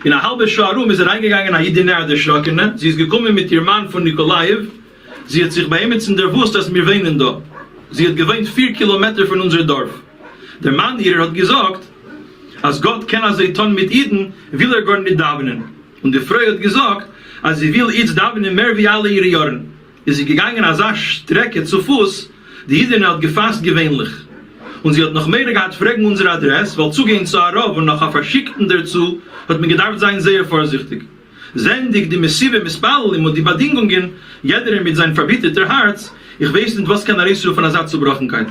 In einer halben Stunde rum ist reingegangen nach Idiner der Schrockene, sie ist gekommen mit ihrem Mann von Nikolaev, sie hat sich bei ihm in der Wurst, dass wir wohnen da. Sie hat gewohnt 4 Kilometer von unserem Dorf. Der Mann ihr hat gesagt, als Gott kann sie tun mit Iden, will gar nicht davenen. Und die Frau hat gesagt, als sie will jetzt davenen mehr wie alle ihre Jahren. Ist sie gegangen als eine Strecke zu Fuß, die Iden hat gefasst gewöhnlich. Und sie hat noch mehr gehabt, fragen unsere Adresse, weil zugehen zu Arav und noch ein Verschickten dazu, hat man gedacht sein sehr vorsichtig. Sendig die Messive Missballim und die Bedingungen, jeder mit seinem verbitterten Herz, ich weiß nicht, was kann von Ersatzzubrochenkeit.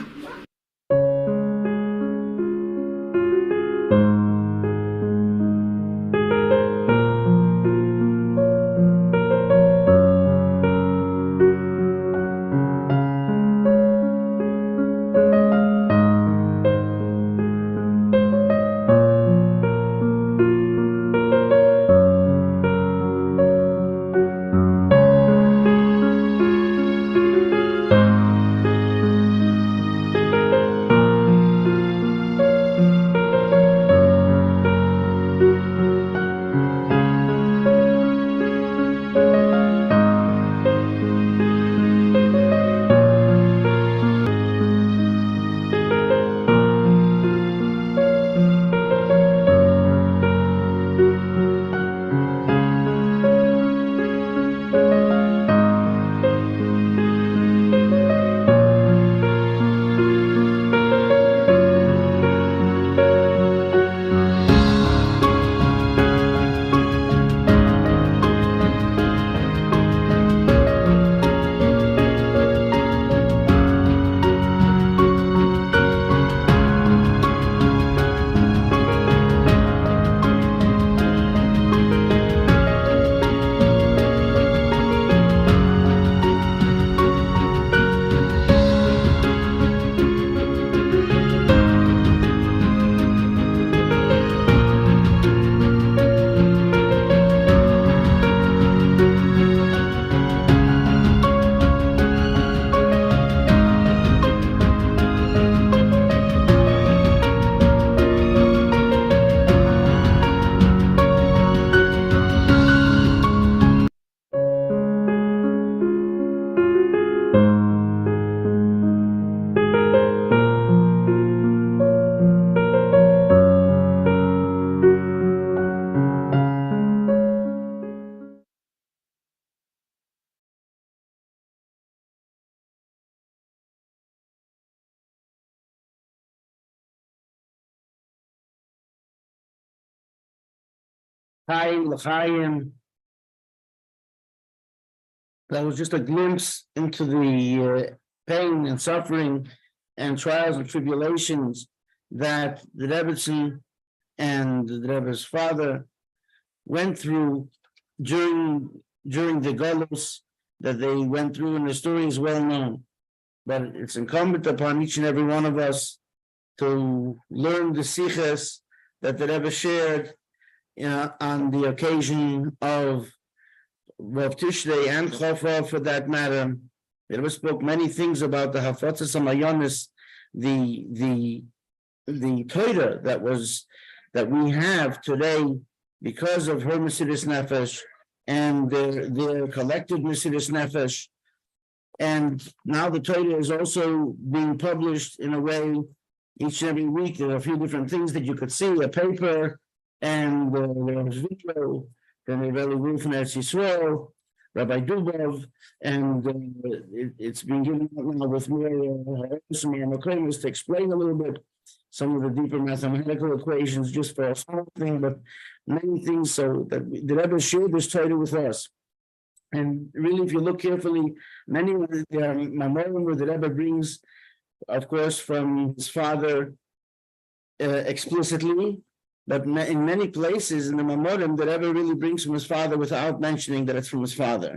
L'chaim. That was just a glimpse into the pain and suffering and trials and tribulations that the Rebbetzin and the Rebbe's father went through during the Golus that they went through, and the story is well known. But it's incumbent upon each and every one of us to learn the siches that the Rebbe shared on the occasion of Vov Tishrei and Chofa, for that matter. The Rebbe spoke many things about the Hafatzas Hamayonis, the Torah that we have today because of her Mesiras Nefesh and their collective Mesiras Nefesh. And now the Torah is also being published in a way each and every week. There are a few different things that you could see, a paper, and there's video from Rebbe from Eretz Yisrael, Rabbi Dubov, and it's been given out now with more to explain a little bit some of the deeper mathematical equations just for a small thing, but many things so that the Rebbe shared this Torah with us. And really, if you look carefully, many of the memorim where the Rebbe brings, of course, from his father explicitly, but in many places in the memorim, the Rebbe really brings from his father without mentioning that it's from his father.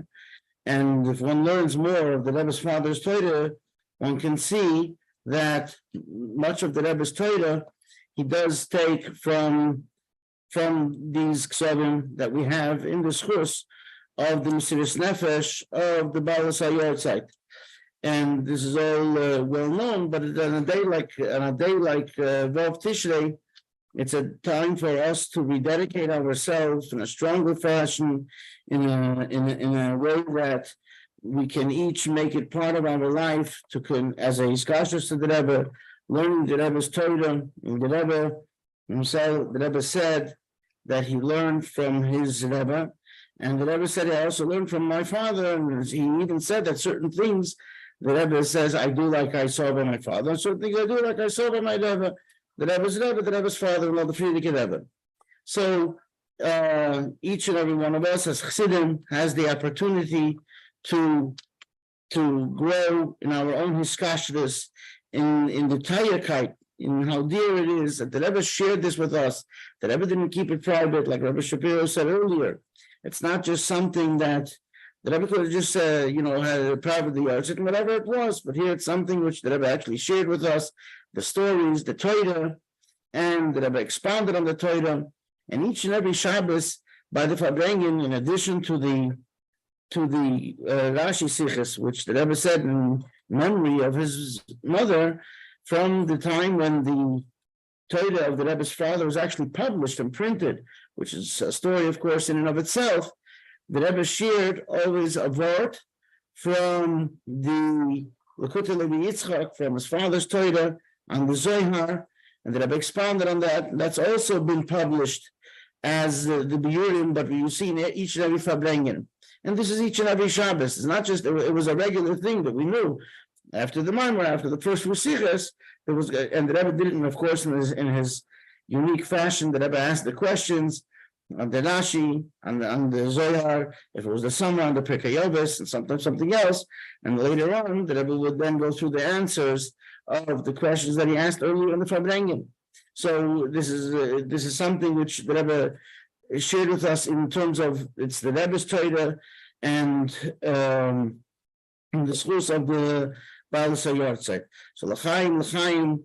And if one learns more of the Rebbe's father's Torah, one can see that much of the Rebbe's Torah he does take from these ksavim that we have in this course of the Mesiras Nefesh of the Baal Yahrtzeit. And this is all well known, but on a day like Vov Tishrei, it's a time for us to rededicate ourselves in a stronger fashion, in a way that we can each make it part of our life as a iskashus to the Rebbe, learning the Rebbe's Torah. And the Rebbe himself, the Rebbe said that he learned from his Rebbe, and the Rebbe said, I also learned from my father, and he even said that certain things, the Rebbe says, I do like I saw by my father, and certain things I do like I saw by my Rebbe, the Rebbe's father-in-law, the Frierdiker Rebbe. So each and every one of us as Chassidim has the opportunity to grow in our own hiskashrus, in the tayakite, in how dear it is that the Rebbe shared this with us. The Rebbe didn't keep it private, like Rabbi Schapiro said earlier. It's not just something that the Rebbe could have just had it privately, or whatever it was, but here it's something which the Rebbe actually shared with us, the stories, the Torah, and the Rebbe expounded on the Torah, and each and every Shabbos by the Farbrengen, in addition to the Rashi Sichos, which the Rebbe said in memory of his mother, from the time when the Torah of the Rebbe's father was actually published and printed, which is a story, of course, in and of itself. The Rebbe shared always a word from the Likutei Levi Yitzchak, from his father's Torah, on the Zohar, and the Rebbe expounded on that. That's also been published as the Biurim, but you see in each and every Farbrengen. And this is each and every Shabbos. It's not just, it was a regular thing that we knew. After the Maimar, after the first Sichos, there was, and the Rebbe did it, and of course, in his unique fashion, the Rebbe asked the questions on the Rashi, on the Zohar, if it was the summer, on the Pirkei Avos, and sometimes something else. And later on, the Rebbe would then go through the answers of the questions that he asked earlier in the Farbrengen. So this is something which the Rebbe shared with us in terms of it's the Rebbe's Torah and in the schools of the Baal Yahrtzeit. So l'chaim,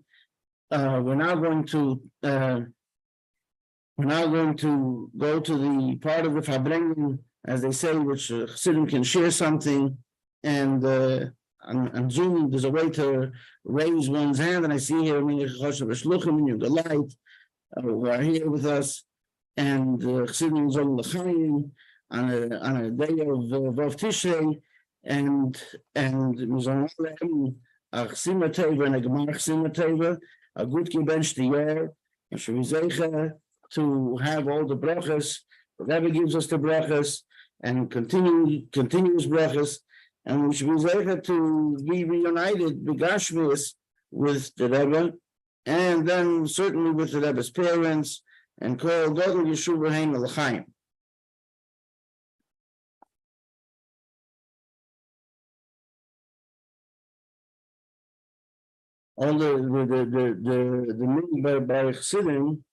we're now going to go to the part of the Farbrengen, as they say, which Chassidim can share something, and on Zoom there's a way to raise one's hand, and I see here Levitin who are here with us, and Chassidim Zol l'chaim on a day of Vov Tishrei, and Mizon Alehem a Chsima Teva and a Gemar Chsima Teva, a good Kiben Shtiyar, and Shevizeicha to have all the brachas. The Rebbe gives us the brachas and continuous brachas, and we should be zeicha to be reunited, begashmius, with the Rebbe, and then certainly with the Rebbe's parents, and call Gadol Yeshuv B'Heim L'Chaim. All the meaning by Chassidim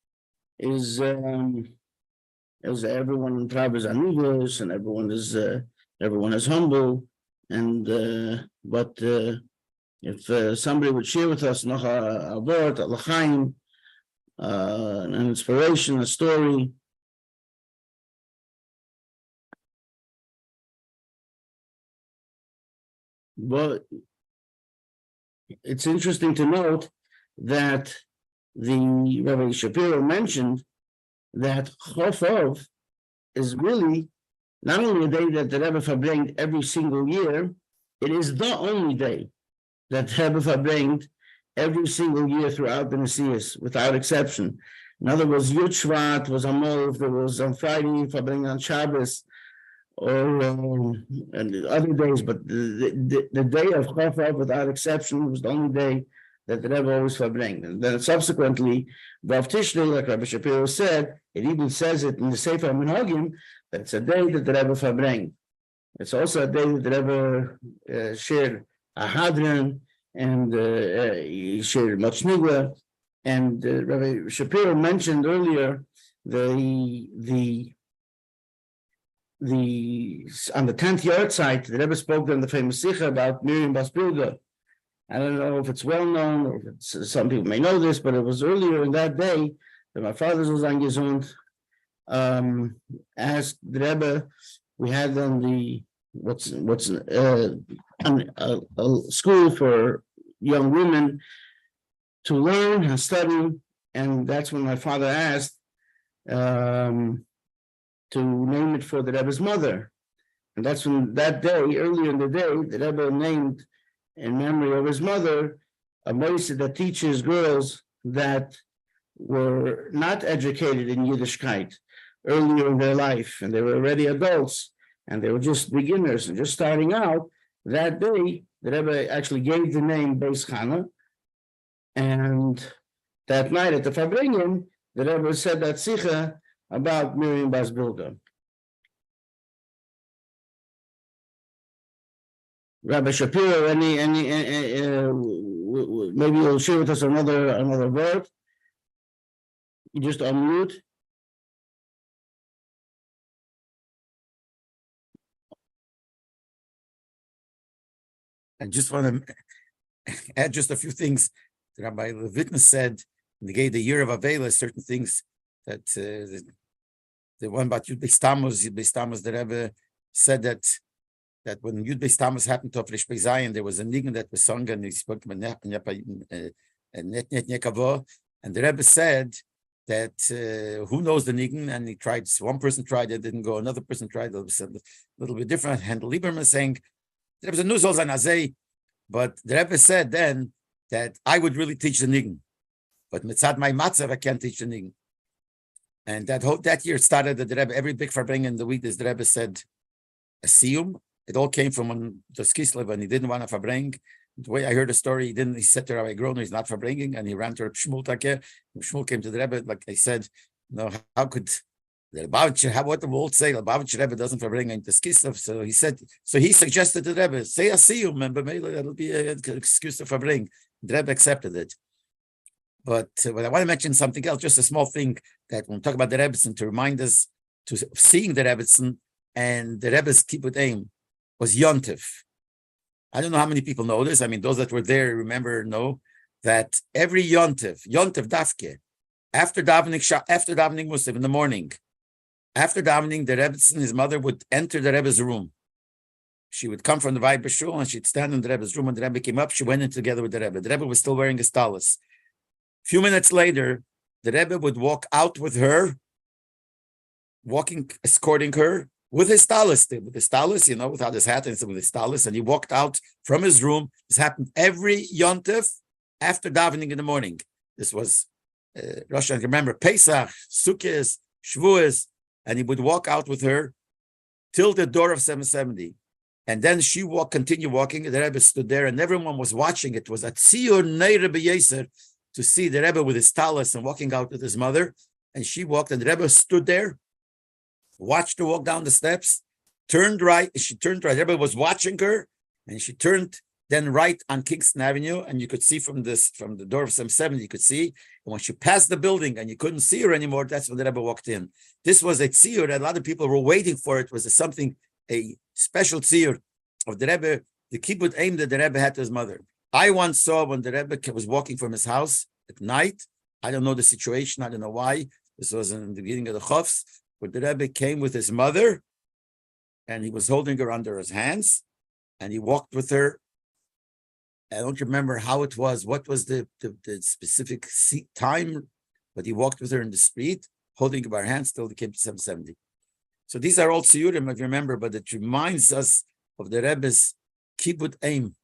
is everyone in Trav is amigos, and everyone is humble, and but if somebody would share with us noch a word, a l'chaim, an inspiration, a story. But it's interesting to note that the Rabbi Schapiro mentioned that Chofov is really not only a day that the Rebbe Farbrengt every single year, it is the only day that the Rebbe Farbrengt every single year throughout the Messias, without exception. In other words, Yud Shvat was a Mov, there was on Friday, Farbrengt on Shabbos, or and the other days, but the day of Chafar, without exception, was the only day that the Rebbe always Farbrengen. And then subsequently, Vov Tishrei, like Rabbi Schapiro said, it even says it in the Sefer Minhagim that it's a day that the Rebbe Farbrengen. It's also a day that the Rebbe shared a hadran and he shared Matznigla. And Rabbi Schapiro mentioned earlier the on the 10th Yahrtzeit, the Rebbe spoke on the famous Sikha about Miriam Bas Bilga. I don't know if it's well known or if it's, some people may know this, but it was earlier in that day that my father was angesund. Asked the Rebbe, we had on the a school for young women to learn and study, and that's when my father asked to name it for the Rebbe's mother. And that's when that day, earlier in the day, the Rebbe named in memory of his mother a moisa that teaches girls that were not educated in Yiddishkeit earlier in their life, and they were already adults, and they were just beginners and just starting out. That day, the Rebbe actually gave the name Beis Chana, and that night at the Farbrengen, the Rebbe said that Sikha about Miriam Bas Bilga. Rabbi Schapiro, maybe you'll share with us another word. You just unmute. I just want to add just a few things. Rabbi Levitin said in the year of Avela, certain things that the one about Yud Beis Tammuz, the Rebbe said that when Yud Beis Tammuz happened to Frish Zion, there was a nigun that was sung, and he spoke about Net Nekavo, and the Rebbe said that who knows the nigun, and he tried. One person tried, it didn't go. Another person tried, it was a little bit different. Handel Lieberman saying there was a nuzol zanazei, but the Rebbe said then that I would really teach the nigun, but mitzad my matzav I can't teach the nigun. And that year it started that the Rebbe, every big Farbrengen in the week, the Rebbe said a siyum. It all came from when the Kislev, and he didn't want to Farbrengen. The way I heard the story, he said to Rabbi Groner, he's not Farbrengen, and he ran to Shmuel Takeh. Shmuel came to the Rebbe, like I said, no, how could the Lubavitcher, what the world say? The Lubavitcher Rebbe doesn't Farbrengen the Kislev. So he suggested to the Rebbe, say a siyum, and that'll be an excuse to Farbrengen. The Rebbe accepted it. But I want to mention something else, just a small thing that when we talk about the Rebbetzin, to remind us to seeing the Rebbetzin, and the Rebbe's kibbut aim was Yontif. I don't know how many people know this. I mean, those that were there know that every Yontif Dafke, after davening Muslim in the morning, after davening, the Rebbetzin, his mother, would enter the Rebbe's room. She would come from the Vayber Shul, and she'd stand in the Rebbe's room. When the Rebbe came up, she went in together with the Rebbe. The Rebbe was still wearing his talis. A few minutes later, the Rebbe would walk out with her, escorting her with his talis, without his hat, and with his talis, and he walked out from his room. This happened every Yontif after davening in the morning. This was Rosh Hashanah. Remember, Pesach, Sukkot, Shavuos, and he would walk out with her till the door of 770. And then she continued walking. The Rebbe stood there, and everyone was watching. It was at Tziyur Nei Rebbe Yeser, to see the Rebbe with his talis and walking out with his mother. And she walked, and the Rebbe stood there, watched her walk down the steps, turned right. She turned right. The Rebbe was watching her, and she turned then right on Kingston Avenue. And you could see from the door of 770, you could see. And when she passed the building and you couldn't see her anymore, that's when the Rebbe walked in. This was a tziyur that a lot of people were waiting for. It was a special tziyur of the Rebbe, the kibbut aim that the Rebbe had to his mother. I once saw when the Rebbe was walking from his house at night. I don't know the situation. I don't know why. This was in the beginning of the Chofs, where the Rebbe came with his mother, and he was holding her under his hands, and he walked with her. I don't remember how it was, what was the specific time, but he walked with her in the street, holding her by her hands till they came to 770. So these are all tziyurim, if you remember, but it reminds us of the Rebbe's kibbut aim.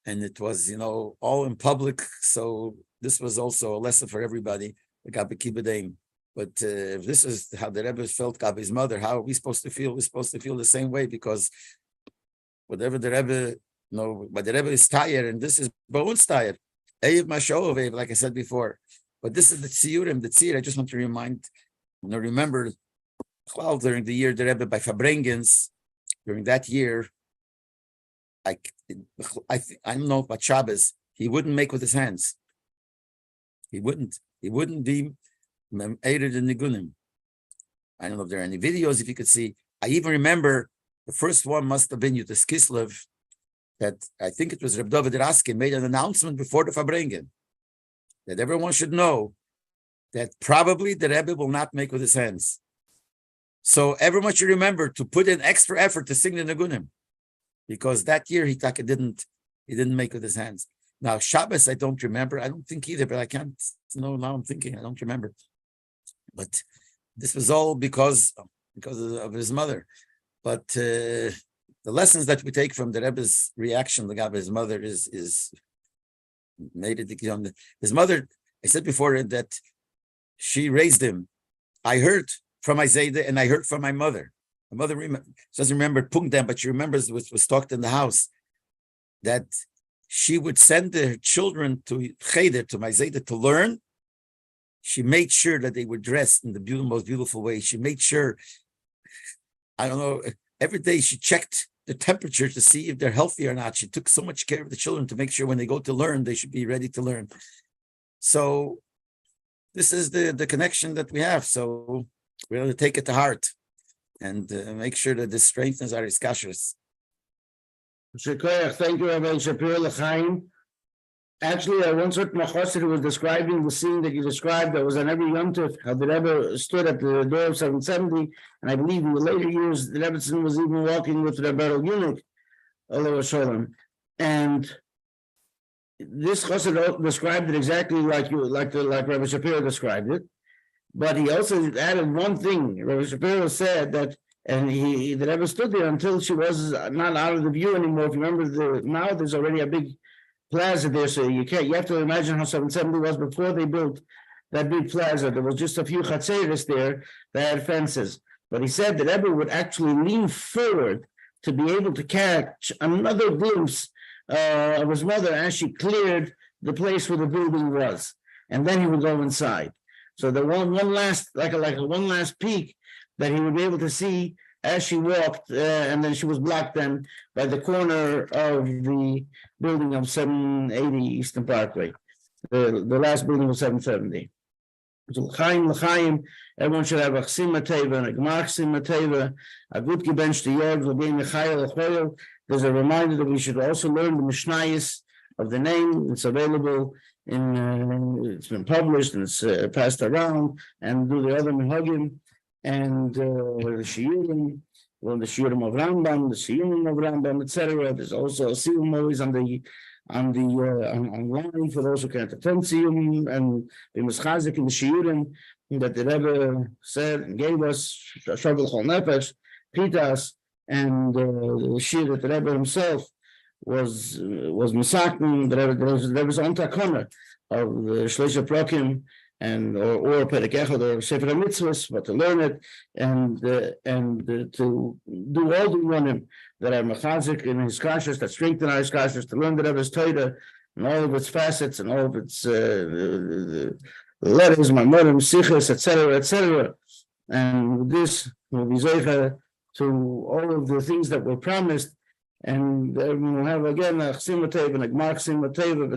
And it was, all in public. So this was also a lesson for everybody. The kibbut aim. But if this is how the Rebbe felt about his mother, how are we supposed to feel? We're supposed to feel the same way, because whatever the Rebbe, but the Rebbe is tired, and this is Bones tired. Like I said before. But this is the Tziyurim, the Tziyur. I just want to remember, well, during the year the Rebbe by Farbrengens, during that year, I don't know about Shabbos, he wouldn't make with his hands. He wouldn't be aided in Nigunim. I don't know if there are any videos, if you could see. I even remember the first one must have been Yutas Kislev, that I think it was Reb David Raskin made an announcement before the Farbrengen that everyone should know that probably the Rebbe will not make with his hands. So everyone should remember to put in extra effort to sing the Nigunim, because that year he didn't make with his hands. Now Shabbos I don't remember. I don't think either, but I can't know now. I'm thinking I don't remember. But this was all because of his mother. But the lessons that we take from the Rebbe's reaction to his mother is made it. His mother, I said before that she raised him. I heard from my Zayda and I heard from my mother. My mother doesn't remember Pungdam, but she remembers what was talked in the house, that she would send her children to Cheder, to my Zayda, to learn. She made sure that they were dressed in the most beautiful way. She made sure, I don't know, every day she checked the temperature to see if they're healthy or not. She took so much care of the children to make sure when they go to learn, they should be ready to learn. So this is the connection that we have. So we're going to take it to heart and make sure that this strengthens our iskashers. Thank you, Rabbi Schapiro L'chaim. Actually, I once heard Machosid who was describing the scene that you described. That was on every Yom Tov, how the Rebbe stood at the door of 770, and I believe in the later years, the Rebbetzin was even walking with Rebbe Eunuch, Allah Sholom. And this Chosid described it exactly like Rabbi Shapiro described it, but he also added one thing. Rabbi Shapiro said that, and the Rebbe stood there until she was not out of the view anymore. If you remember, now there's already a big plaza there, so you have to imagine how 770 was before they built that big plaza. There was just a few chatzeres there that had fences. But he said that Rebbe would actually lean forward to be able to catch another glimpse of his mother as she cleared the place where the building was, and then he would go inside. So the one last peek that he would be able to see as she walked, and then she was blocked then by the corner of the building of 780 Eastern Parkway. The last building was 770. So l'chaim, everyone should have a chsima teva and a gmar chsima teva, a good gebench to yod, v'bein mechayel l'choyel. There's a reminder that we should also learn the Mishnayos of the name. It's available it's been published and it's passed around, and do the other minhagim. And the shiurim, the shiurim of Rambam, the shiurim of Rambam, etc. There's also a siyum always online for those who can't attend siyum, and the mischazik in the shiurim that the Rebbe said and gave us, Shabbat Chol Nefesh, Pitas, and the shir that the Rebbe himself was misakin. The Rebbe's on takana of the Shleisha Prokim, and or Perek Echad or Sefer HaMitzvos, but to learn it and to do all the yonim that are mechazik in his kashrus, that strengthen our kashrus, to learn the Rebbe's Torah and all of its facets and all of its the letters, mamorim, sichos, etc. And with this will be zeicha to all of the things that were promised, and we'll have again a chsima teva and a gmar chsima teva,